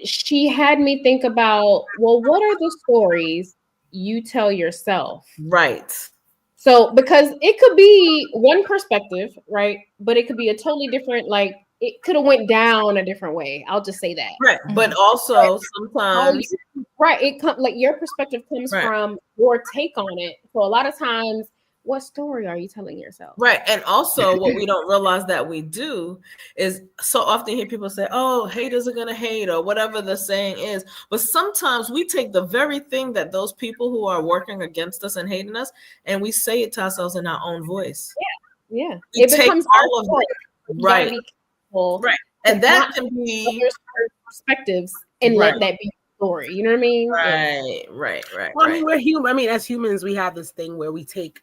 she had me think about, well, what are the stories you tell yourself? Right. So because it could be one perspective, right? But it could be a totally different, like it could have went down a different way. I'll just say that. Right. But Mhm. also How sometimes, you, right? It comes like your perspective comes right. from your take on it. So a lot of times, what story are you telling yourself? Right. And also, what we don't realize that we do is so often hear people say, oh, haters are going to hate, or whatever the saying is. But sometimes we take the very thing that those people who are working against us and hating us, and we say it to ourselves in our own voice. Yeah, We it take becomes all our of story. it. You got to Right. be careful Right. to And that not can be others' perspectives and right. let that be your story. You know what I mean? Yeah. Right. Well, I mean, we're human. I mean, as humans, we have this thing where we take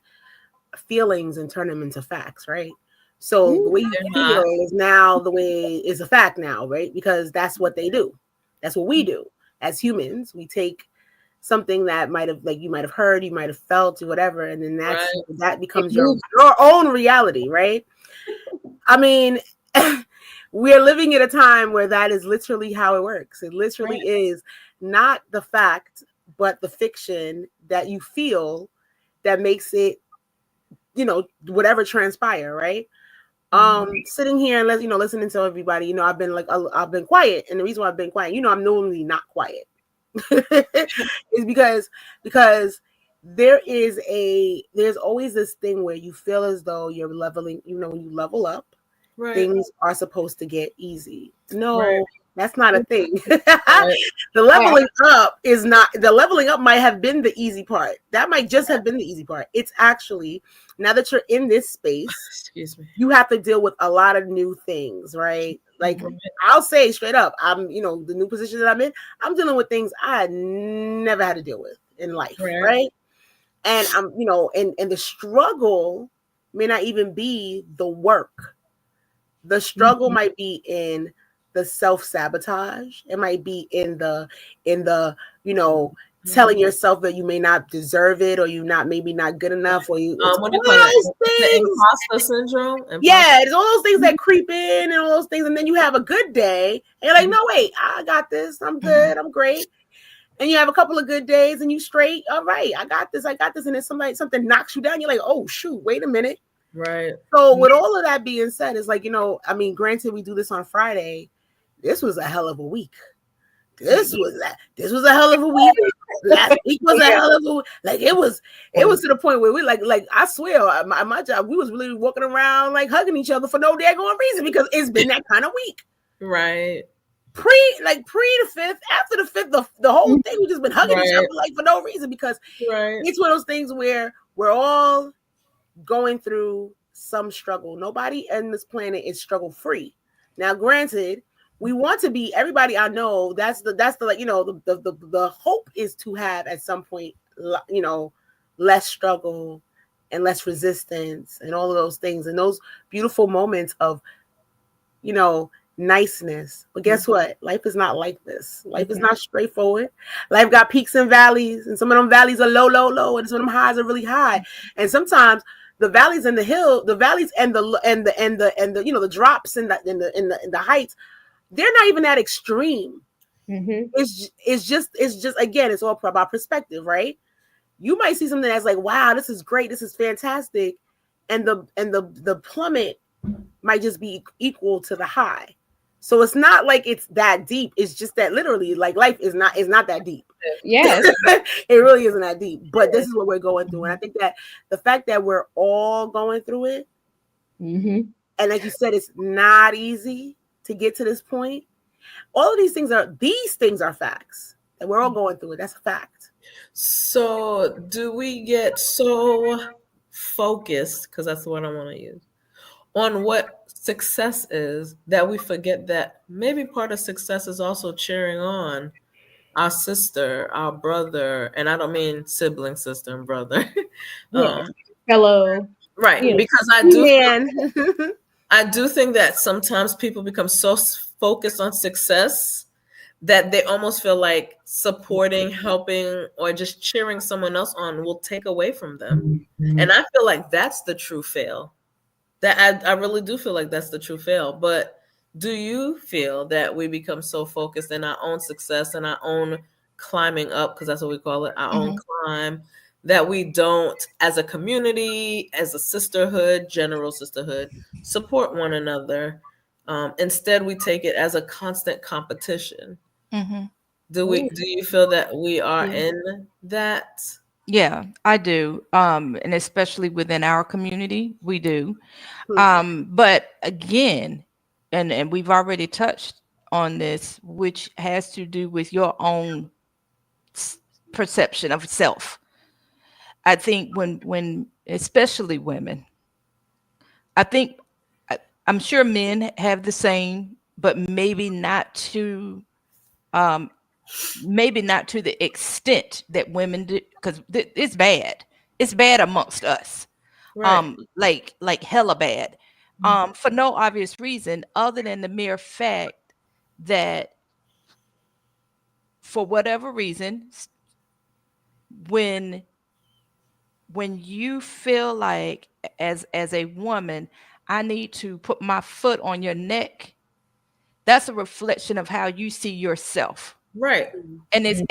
feelings and turn them into facts, right? So the way you They're feel not. is now the way is a fact now, right? Because that's what they do. That's what we do as humans. We take something that might have, like, you might have heard, you might have felt, or whatever, and then Right. that It becomes moves. your own reality, right? I mean, we're living at a time where that is literally how it works. It literally is not the fact, but the fiction that you feel that makes it, whatever transpire, right? Sitting here and listening to everybody, I've been quiet, and the reason why I've been quiet, I'm normally not quiet, is because there's always this thing where you feel as though you're leveling, when you level up, Right. things are supposed to get easy. Right. No, that's not a thing. Right. The leveling up might have been the easy part. That might just have been the easy part. It's actually, now that you're in this space, Excuse me. you have to deal with a lot of new things, right? Like, Right. I'll say straight up, the new position that I'm in, I'm dealing with things I never had to deal with in life, Right. right? And I'm, and the struggle may not even be the work. The struggle might be in the self-sabotage. It might be in the, telling yourself that you may not deserve it, or you maybe not good enough, or it's What all do you call it? those The things. imposter syndrome. Yeah, it's all those things that creep in, and all those things, and then you have a good day, and you're like, no, wait, I got this. I'm good. I'm great. And you have a couple of good days, and you straight. All right, I got this. And then something knocks you down. You're like, oh shoot, wait a minute. Right. So with all of that being said, it's like, I mean, granted, we do this on Friday. This was a hell of a week. This was a hell of a week. Last week was a hell of a week. Like, it was to the point where we like I swear, my job, we was really walking around like hugging each other for no daggone reason, because it's been that kind of week. Right. Pre the fifth, after the fifth, the whole thing, we just been hugging each other like for no reason, because it's one of those things where we're all going through some struggle. Nobody on this planet is struggle free. Now, granted, we want to be, everybody I know, that's the like, the hope is to have at some point, less struggle and less resistance and all of those things, and those beautiful moments of, niceness. But guess what? Life is not like this. Life is not straightforward. Life got peaks and valleys, and some of them valleys are low, low, low, and some of them highs are really high. And sometimes the valleys and the valleys and the the drops and the heights, they're not even that extreme. It's just again, it's all about perspective, right? You might see something that's like, wow, this is great, this is fantastic, and the plummet might just be equal to the high. So it's not like it's that deep. It's just that literally, like, life is not that deep. Yes. It really isn't that deep. But this is what we're going through. And I think that the fact that we're all going through it, and like you said, it's not easy to get to this point. All of these things are facts. And we're all going through it. That's a fact. So do we get so focused, because that's the word I want to use, on what success is, that we forget that maybe part of success is also cheering on our sister, our brother, and I don't mean sibling, sister and brother. Yeah. Fellow Right. You know. Because Man. I do think that sometimes people become so focused on success that they almost feel like supporting, helping, or just cheering someone else on will take away from them. And I feel like that's the true fail. That I really do feel like that's the true fail. But do you feel that we become so focused in our own success and our own climbing up, because that's what we call it, our own climb, that we don't, as a community, as a sisterhood, general sisterhood, support one another? Instead, we take it as a constant competition. Mhm. Do you feel that we are in that? Yeah, I do. And especially within our community, we do. But again, and we've already touched on this, which has to do with your own perception of self. I think when especially women, I think I'm sure men have the same, but um maybe not to the extent that women do, because it's bad. It's bad amongst us. Right. Like hella bad. For no obvious reason other than the mere fact that for whatever reason, when when you feel like as a woman, I need to put my foot on your neck, that's a reflection of how you see yourself. Right. And it's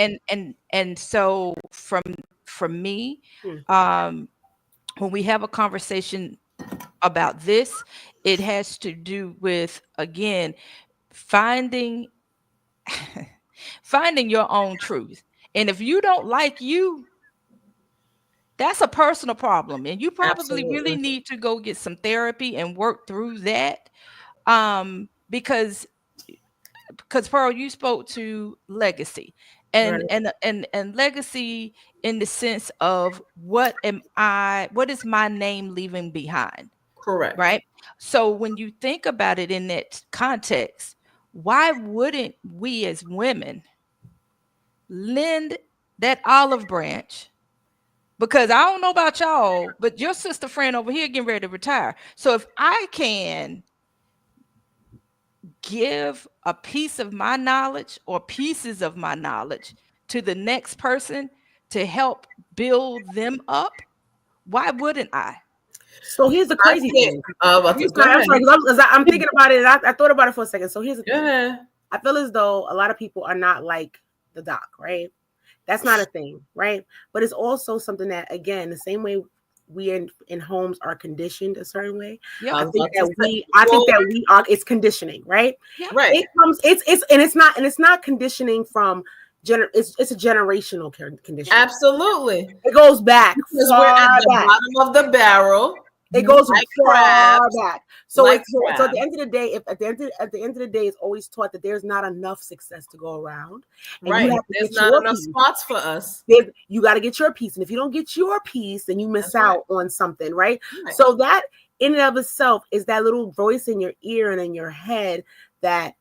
and so from me, Hmm. when we have a conversation about this, it has to do with, again, finding finding your own truth. And if you don't like you, that's a personal problem, and you probably really Absolutely. need to go get some therapy and work through that. Because Pearl, you spoke to legacy, Right. and legacy in the sense of what is my name leaving behind, Correct. right? So when you think about it in that context, why wouldn't we as women lend that olive branch? Because I don't know about y'all, but your sister friend over here getting ready to retire. So if I can give a piece of my knowledge or pieces of my knowledge to the next person to help build them up, why wouldn't I? So here's the I crazy think. thing. Go I'm ahead. sorry, 'cause I'm thinking about it, and I thought about it for a second. So here's the Go thing. ahead. I feel as though a lot of people are not like the doc, right? That's not a thing, right? But it's also something that, again, the same way we in homes are conditioned a certain way. Yep. I I was think about to that say. I think Well, that we are. It's conditioning, right? Yep. right. It comes. It's not conditioning from. It's a generational conditioning. Absolutely. It goes back Because we're far at the back. bottom of the barrel, It goes like far crabs, back. So like so at the crabs. end of the day, if at the end of the day, it's always taught that there's not enough success to go around, and you Right. have to There's get not your enough piece. spots for us. You got to get your piece, and if you don't get your piece, then you miss That's right. out on something, right? Right. So that in and of itself is that little voice in your ear and in your head that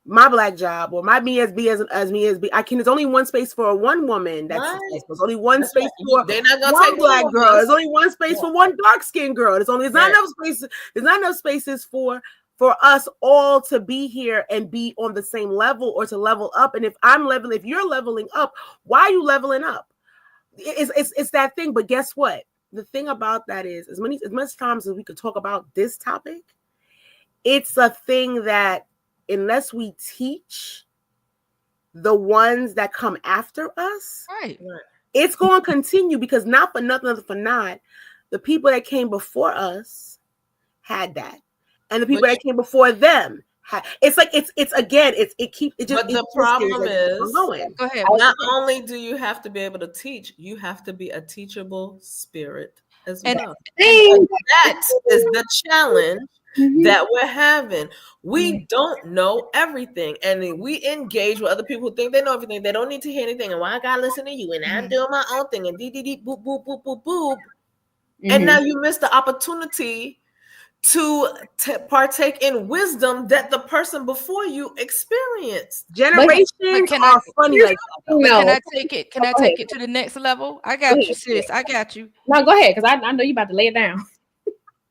my black job or my me as be as me as be. There's only one space for one woman that's Right. successful. There's only one That's space right. for They're not gonna one take black two of girl. us. There's only one space for one dark skinned girl. There's not Right. enough spaces. There's not enough spaces for us all to be here and be on the same level or to level up. And if you're leveling up, why are you leveling up? It's that thing. But guess what? The thing about that is, as much times as we could talk about this topic, it's a thing that unless we teach the ones that come after us, Right. it's going to continue, because not for nothing for not, the people that came before us had that, and the people that came before them had. It's like it just. But the problem is, going. Go ahead. not only do you have to be able to teach, you have to be a teachable spirit as And well. That is the challenge that we're having. We don't know everything, and we engage with other people who think they know everything. They don't need to hear anything, and why I gotta listen to you? And I'm doing my own thing, and dee dee dee boop boop boop boop boop. And now you miss the opportunity to partake in wisdom that the person before you experienced. Generations can are I- funny Here's like that. But no. can I take it? Can I Go take ahead. it to the next level? I Go got you, ahead. sis. I got you. No, go ahead, because I know you about to lay it down.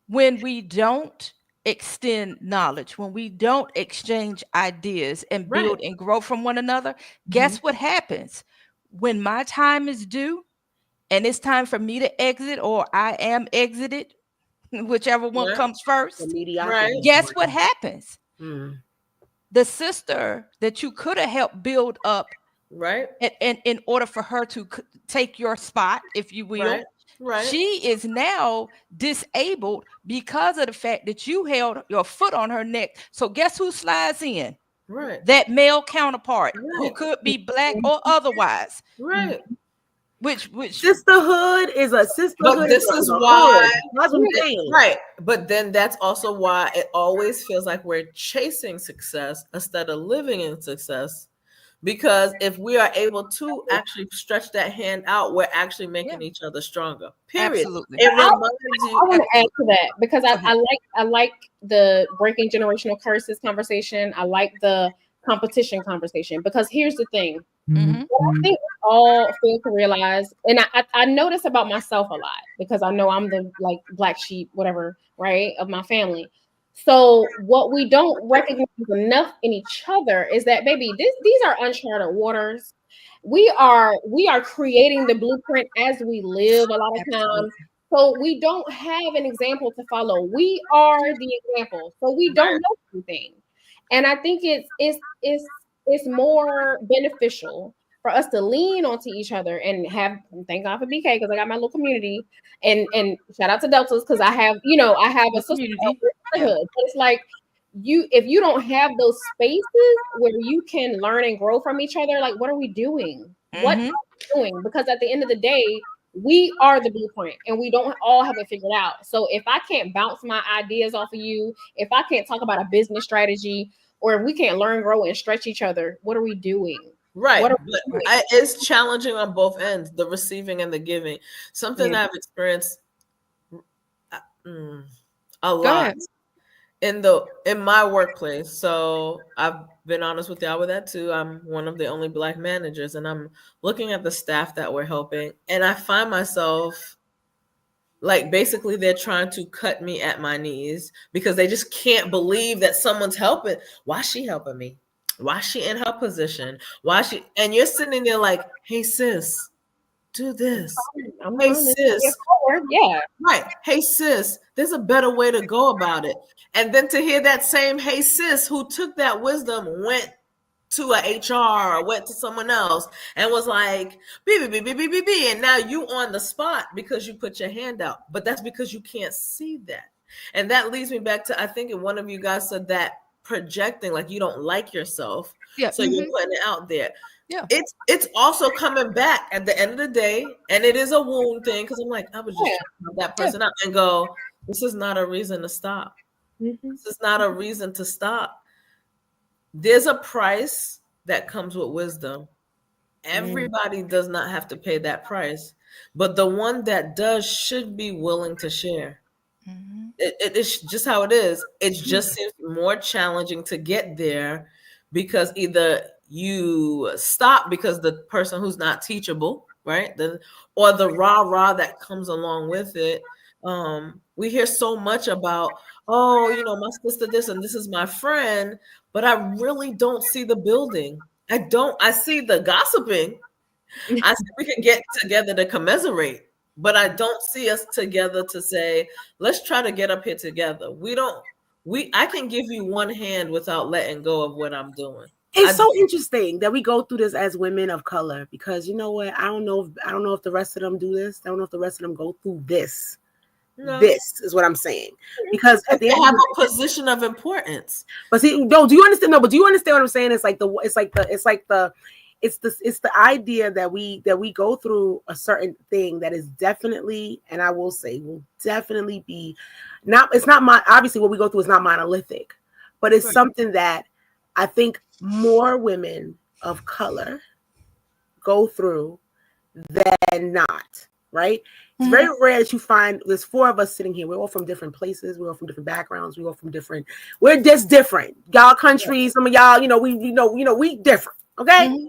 When we don't extend knowledge, when we don't exchange ideas and Right. build and grow from one another, Mm-hmm. guess what happens? When my time is due and it's time for me to exit or I am exited, whichever one Right. comes The first, mediocrity. guess what happens? Mm. The sister that you could have helped build up Right. and in order for her to take your spot, if you will, Right. Right. she is now disabled because of the fact that you held your foot on her neck. So guess who slides in? Right. That male counterpart who Right. could be black or otherwise. Right. Which Sisterhood is a sisterhood. But this is a why, hood. That's what I'm saying. right? But then that's also why it always feels like we're chasing success instead of living in success. Because if we are able to actually stretch that hand out, we're actually making each other stronger. Period. absolutely. It I reminds you. want to add to that because Go ahead. I like the breaking generational curses conversation. I like the competition conversation because here's the thing. Mhm. What I think we all fail to realize, and I notice about myself a lot because I know I'm the like black sheep, whatever, right, of my family. So what we don't recognize enough in each other is that, baby, these are uncharted waters. We are creating the blueprint as we live a lot of Absolutely. times. So we don't have an example to follow. We are the example. So we don't know anything. And I think it's more beneficial for us to lean onto each other and have, thank God for BK because I got my little community, and shout out to Deltas because I have a The sister community. Yeah. sisterhood. But it's like if you don't have those spaces where you can learn and grow from each other, like what are we doing? What are Mhm. we doing? Because at the end of the day, we are the blueprint and we don't all have it figured out. So if I can't bounce my ideas off of you, if I can't talk about a business strategy, or if we can't learn, grow, and stretch each other, what are we doing? Right. What are But we doing? it's challenging on both ends, the receiving and the giving. Something Yeah. I've experienced a Go lot ahead. in my workplace. So I've been honest with y'all with that too. I'm one of the only black managers, and I'm looking at the staff that we're helping, and I find myself like basically they're trying to cut me at my knees because they just can't believe that someone's helping. Why is she helping me? Why is she in her position? Why is she? And you're sitting there like, hey sis, do this. I'm Hey trying to pay it sis, forward. Yeah. right. Hey sis, there's a better way to go about it. And then to hear that same hey sis who took that wisdom, went to a HR or went to someone else and was like, B, and now you on the spot because you put your hand out. But that's because you can't see that. And that leads me back to, I think one of you guys said that projecting, like you don't like yourself. Yeah. So you're putting it out there. Yeah. It's also coming back at the end of the day, and it is a wound thing because I'm like, I was just Yeah. trying to help that person out and go, this is not a reason to stop. Mm-hmm. This is not a reason to stop. There's a price that comes with wisdom. Everybody does not have to pay that price, but the one that does should be willing to share. Mhm. It's just how it is. It just seems more challenging to get there because either you stop because the person who's not teachable, right? Or the rah that comes along with it. We hear so much about, oh, my sister this and this is my friend, but I really don't see the building. I see the gossiping. I see we can get together to commiserate, but I don't see us together to say, let's try to get up here together. I can give you one hand without letting go of what I'm doing. It's so interesting that we go through this as women of color because you know what? I don't know if the rest of them do this. I don't know if the rest of them go through this. No. This is what I'm saying. Because at the They end have a position of importance. but see, no, do you understand? No, but do you understand what I'm saying? It's the idea that we go through a certain thing that is definitely, and I will say will definitely be obviously what we go through is not monolithic, but it's something that I think more women of color go through than not, right? It's very rare that you find there's 4 of us sitting here. We're all from different places. We're all from different backgrounds. We're just different. Y'all countries, some of y'all, we different. Okay.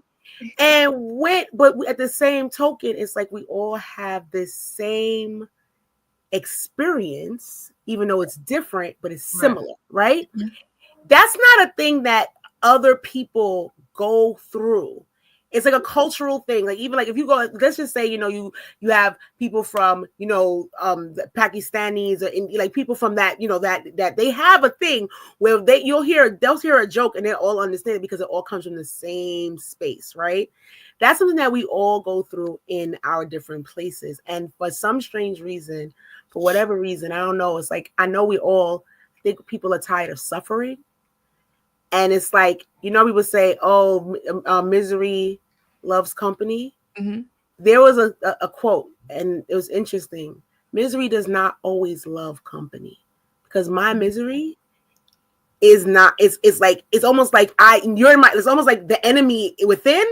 But at the same token, it's like we all have this same experience, even though it's different, but it's similar, right? That's not a thing that other people go through. It's like a cultural thing. Like even like if you go, let's just say, you have people from, the Pakistanis or like people from that, that they have a thing where they'll hear a joke and they all understand it because it all comes from the same space, right? That's something that we all go through in our different places. And for some strange reason, for whatever reason, I don't know. It's like, I know we all think people are tired of suffering. And it's like, people say, oh, misery loves company. There was a quote, and it was interesting. Misery does not always love company, because my misery is not, it's almost like it's almost like the enemy within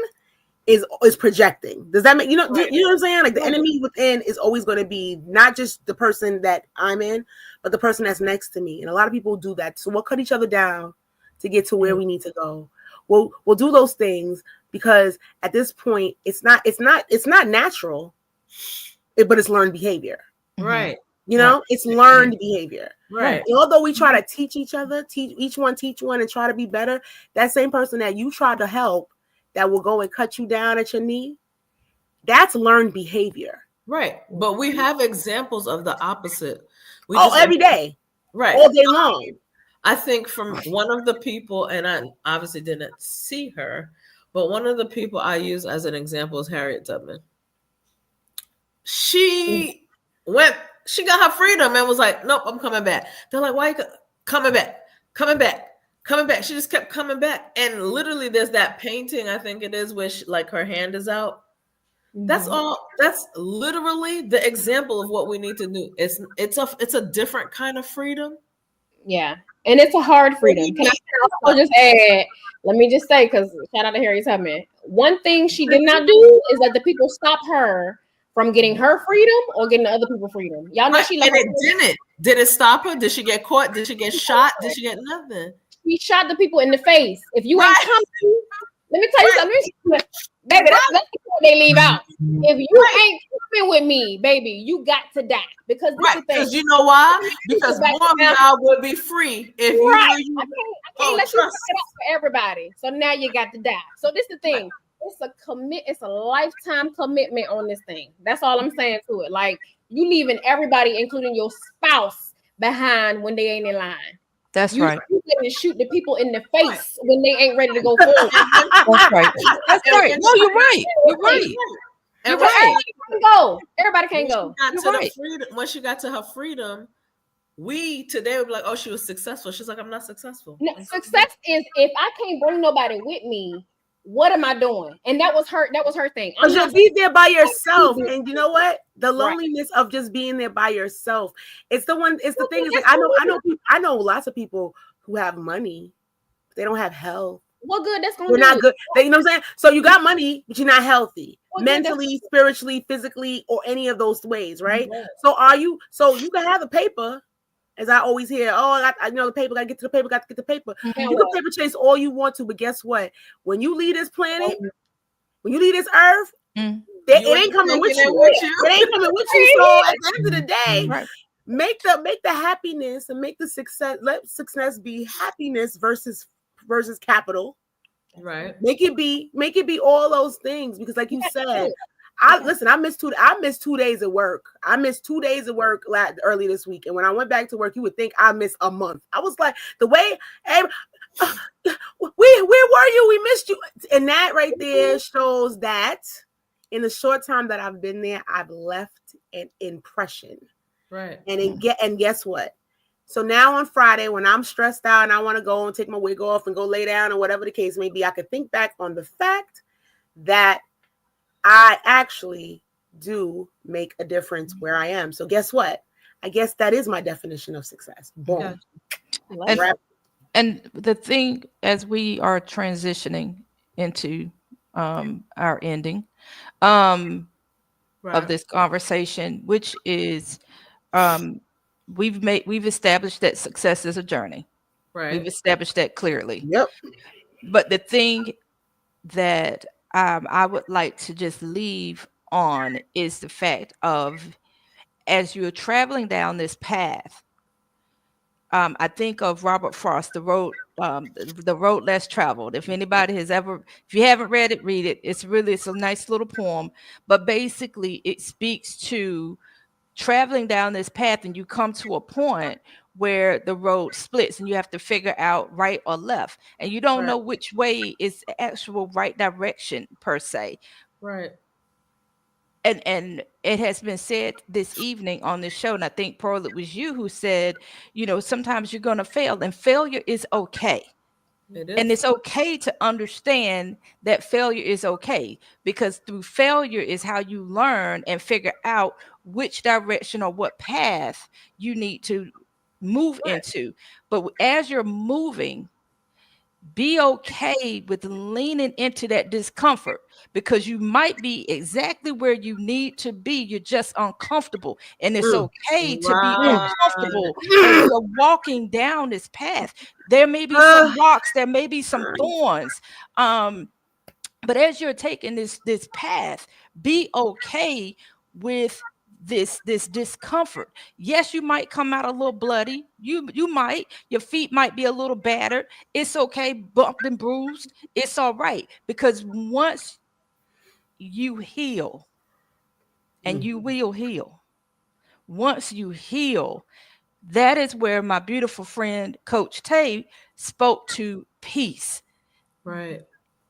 is projecting. Does that make, you know what I'm saying? Like the enemy within is always going to be not just the person that I'm in, but the person that's next to me. And a lot of people do that. So we'll cut each other down to get to where we need to go. We'll do those things because at this point it's not natural, but it's learned behavior. Right. It's learned behavior. Right. And although we try to teach each other, teach one and try to be better, that same person that you try to help that will go and cut you down at your knee, that's learned behavior. Right. But we have examples of the opposite. Every day. Right. All day long. I think from one of the people, and I obviously didn't see her, but one of the people I use as an example is Harriet Tubman. She got her freedom and was like, nope, I'm coming back. They're like, why are you coming back? She just kept coming back. And literally there's that painting, I think it is, where like her hand is out. That's all. That's literally the example of what we need to do. It's a different kind of freedom. Yeah. And it's a hard freedom. Can I also just add, let me just say, because shout out to Harriet Tubman. One thing she did not do is that the people stop her from getting her freedom or getting other people freedom. Y'all know she and it didn't. Did it stop her? Did she get caught? Did she get shot? Did she get nothing? She shot the people in the face. If you ain't coming, let me tell you something. Baby, that's what they leave out. If you ain't coming with me, baby, you got to die. Because this is the thing. Because you know why? Because more of y'all will be free if you. I can't let you put it up for everybody. So now you got to die. So this is the thing. It's a lifetime commitment on this thing. That's all I'm saying to it. Like, you leaving everybody, including your spouse, behind when they ain't in line. That's right. You getting to shoot the people in the face when they ain't ready to go forward. That's right. That's right. No, you're right. You're right. You're right. Everybody can't go. When she got to her freedom, we today would be like, oh, she was successful. She's like, I'm not successful. No, success is if I can't bring nobody with me, what am I doing? And that was her thing. Because you'll be there by yourself. And you know what? The loneliness of just being there by yourself. It's the thing is like I know lots of people who have money, but they don't have health. What good that's gonna do? They're not good. You know what I'm saying? So you got money, but you're not healthy. Mentally, spiritually, physically, or any of those ways, right? Yeah. So you can have the paper. As I always hear, I the paper, gotta get to the paper, got to get the paper. You can paper chase all you want to, but guess what? When you leave this planet, when you leave this earth, it ain't coming with you. It ain't coming with you. So at the end of the day, make the happiness and make the success. Let success be happiness versus capital. Right. Make it be all those things, because like you said. I missed 2 days of work. I missed 2 days of work early this week. And when I went back to work, you would think I missed a month. I was like, where were you? We missed you. And that right there shows that in the short time that I've been there, I've left an impression. Right. And guess what? So now on Friday, when I'm stressed out and I want to go and take my wig off and go lay down or whatever the case may be, I could think back on the fact that I actually do make a difference where I am. So guess what? I guess that is my definition of success. Boom. Yeah. And the thing, as we are transitioning into our ending, of this conversation, which is we've established that success is a journey. Right. We've established that clearly. Yep. But the thing that I would like to just leave on is the fact of, as you're traveling down this path, I think of Robert Frost, the road less traveled. If anybody has ever, if you haven't read it, read it. It's a nice little poem, but basically it speaks to traveling down this path, and you come to a point where the road splits and you have to figure out right or left, and you don't know which way is the actual right direction per se. Right. And it has been said this evening on this show, and I think, Pearl, it was you who said, sometimes you're going to fail, and failure is okay. It is. And it's okay to understand that failure is okay, because through failure is how you learn and figure out which direction or what path you need to move into. But as you're moving, be okay with leaning into that discomfort, because you might be exactly where you need to be. You're just uncomfortable, and it's okay to be uncomfortable as you're walking down this path. There may be some rocks, there may be some thorns, but as you're taking this path, be okay with this discomfort. Yes, you might come out a little bloody. You might, your feet might be a little battered. It's okay, bumped and bruised. It's all right, because once you heal, and you will heal, once you heal, that is where my beautiful friend Coach Tay spoke to peace. Right.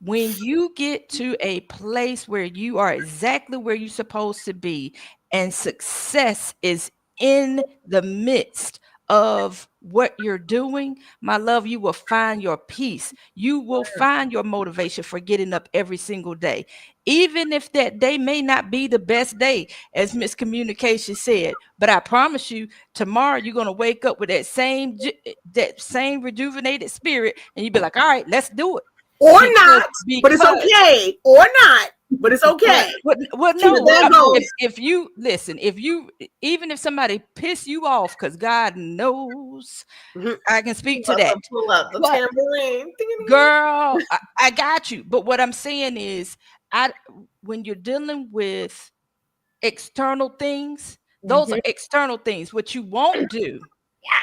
When you get to a place where you are exactly where you're supposed to be, and success is in the midst of what you're doing, my love, you will find your peace. You will find your motivation for getting up every single day, even if that day may not be the best day, as Miscommunication said. But I promise you, tomorrow you're going to wake up with that same rejuvenated spirit, and you'll be like, all right, let's do it. Or not, but it's okay. Or not, but it's okay. Well, no, if you listen, even if somebody piss you off, because God knows I can speak to that. Pull out the tambourine. Girl, I got you. But what I'm saying is, when you're dealing with external things, those are external things. What you won't do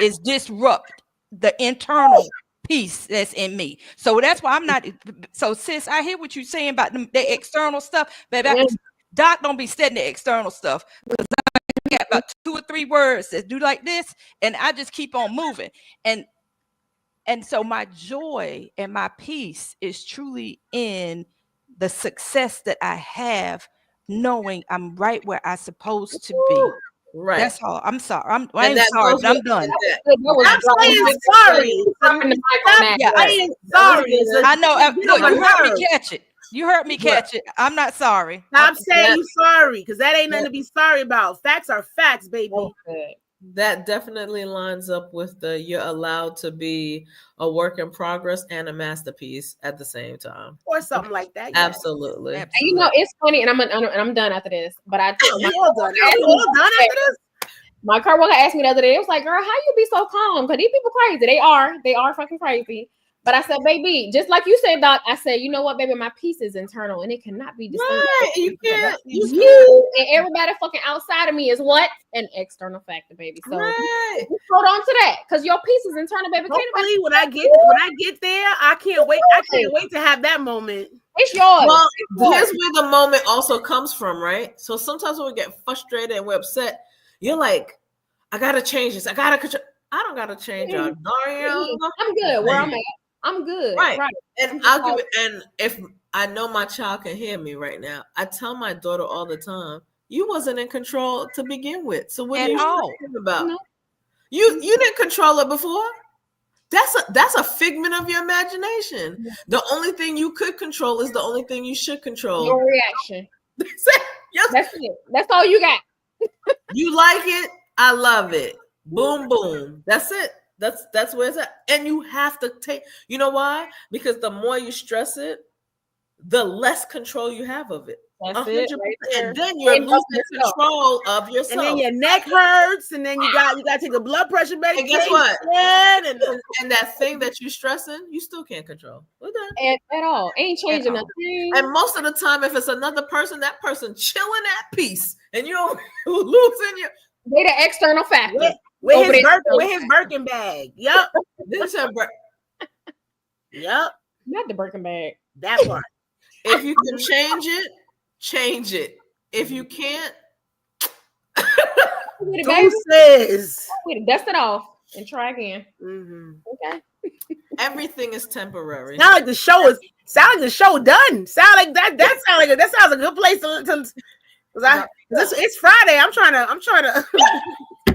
is disrupt the internal peace that's in me. So that's why I'm not. So sis, I hear what you're saying about the external stuff, baby. Doc don't be studying the external stuff, because I got about 2 or 3 words that do like this, and I just keep on moving. And so my joy and my peace is truly in the success that I have, knowing I'm right where I'm supposed to be. Right. That's all. I'm sorry. I ain't sorry, but I'm done. I'm saying sorry. Yeah, sorry. I know. Look, you heard me catch it. You heard me catch it. I'm not sorry. Stop saying you sorry, because that ain't nothing to be sorry about. Facts are facts, baby. That definitely lines up with you're allowed to be a work in progress and a masterpiece at the same time, or something like that. Yes. Absolutely. And it's funny, and I'm done after this. But I'm all done after this. My coworker asked me the other day. It was like, "Girl, how you be so calm? Because these people crazy. They are fucking crazy." But I said, baby, just like you said, Doc, I said, you know what, baby, my peace is internal, and it cannot be distinguished. Right, you can't. You and everybody fucking outside of me is what? An external factor, baby. So hold on to that, because your peace is internal, baby. Hopefully, when I get there, I can't wait. I can't wait to have that moment. It's yours. Well, here's where the moment also comes from, right? So sometimes when we get frustrated and we're upset, you're like, I gotta change this. I don't gotta change y'all. I'm good where I'm at. I'm good. Right. And I'll give it. And if I know my child can hear me right now, I tell my daughter all the time, you wasn't in control to begin with. So what are you talking about? No. You didn't control it before. That's a figment of your imagination. Yeah. The only thing you could control is the only thing you should control. Your reaction. That's it. That's all you got. You like it? I love it. Boom, boom. That's it. That's where it's at. And you have to take, you know why? Because the more you stress it, the less control you have of it. That's it. Right there. And then you're And of losing yourself. control of And yourself. then your neck hurts, and then you got to take a blood pressure medication. And guess what? And And that thing that you're stressing, you still can't control. We're done. At all. Ain't changing all. nothing. And most of the time, if it's another person, that person chilling at peace, and you're losing your. They the external factor. with his Birkin bag. Yep. This is Yep. Not the Birkin bag. That part. If you can change it, change it. If you can't, With it, baby. Deuces. With it, dust it off and try again. Mm-hmm. Okay. everything is temporary. Sound like the show done. Sound like that sounds like a good place to it's Friday. I'm trying to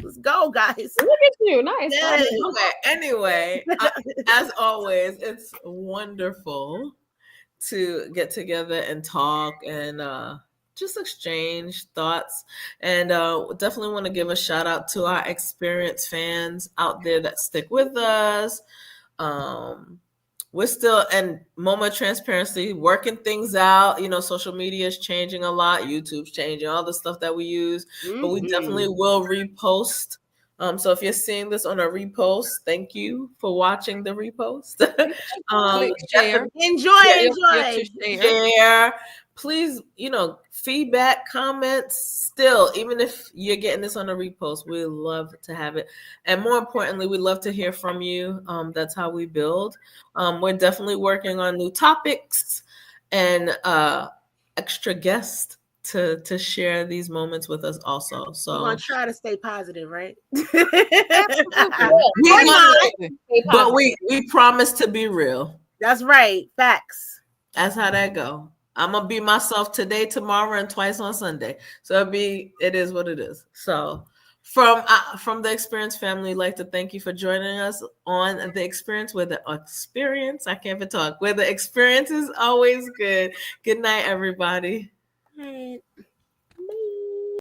let's go, guys. Look at you. Nice. Yes. Okay. Anyway, as always, it's wonderful to get together and talk and just exchange thoughts. And definitely want to give a shout out to our experienced fans out there that stick with us. We're still, and moment of transparency, working things out. You know, social media is changing a lot. YouTube's changing, all the stuff that we use. Mm-hmm. But we definitely will repost. So if you're seeing this on a repost, thank you for watching the repost. Share. Enjoy. Share. Please, feedback, comments, still, even if you're getting this on a repost, we love to have it. And more importantly, we love to hear from you. That's how we build. We're definitely working on new topics and extra guests to share these moments with us also. So we're going to try to stay positive, right? But we promise to be real. That's right. Facts. That's how that go. I'm gonna be myself today, tomorrow, and twice on Sunday. So it is what it is. So from the Experience family, I'd like to thank you for joining us on the Experience. Where the experience, I can't even talk. Where the experience is always good. Good night, everybody. Right.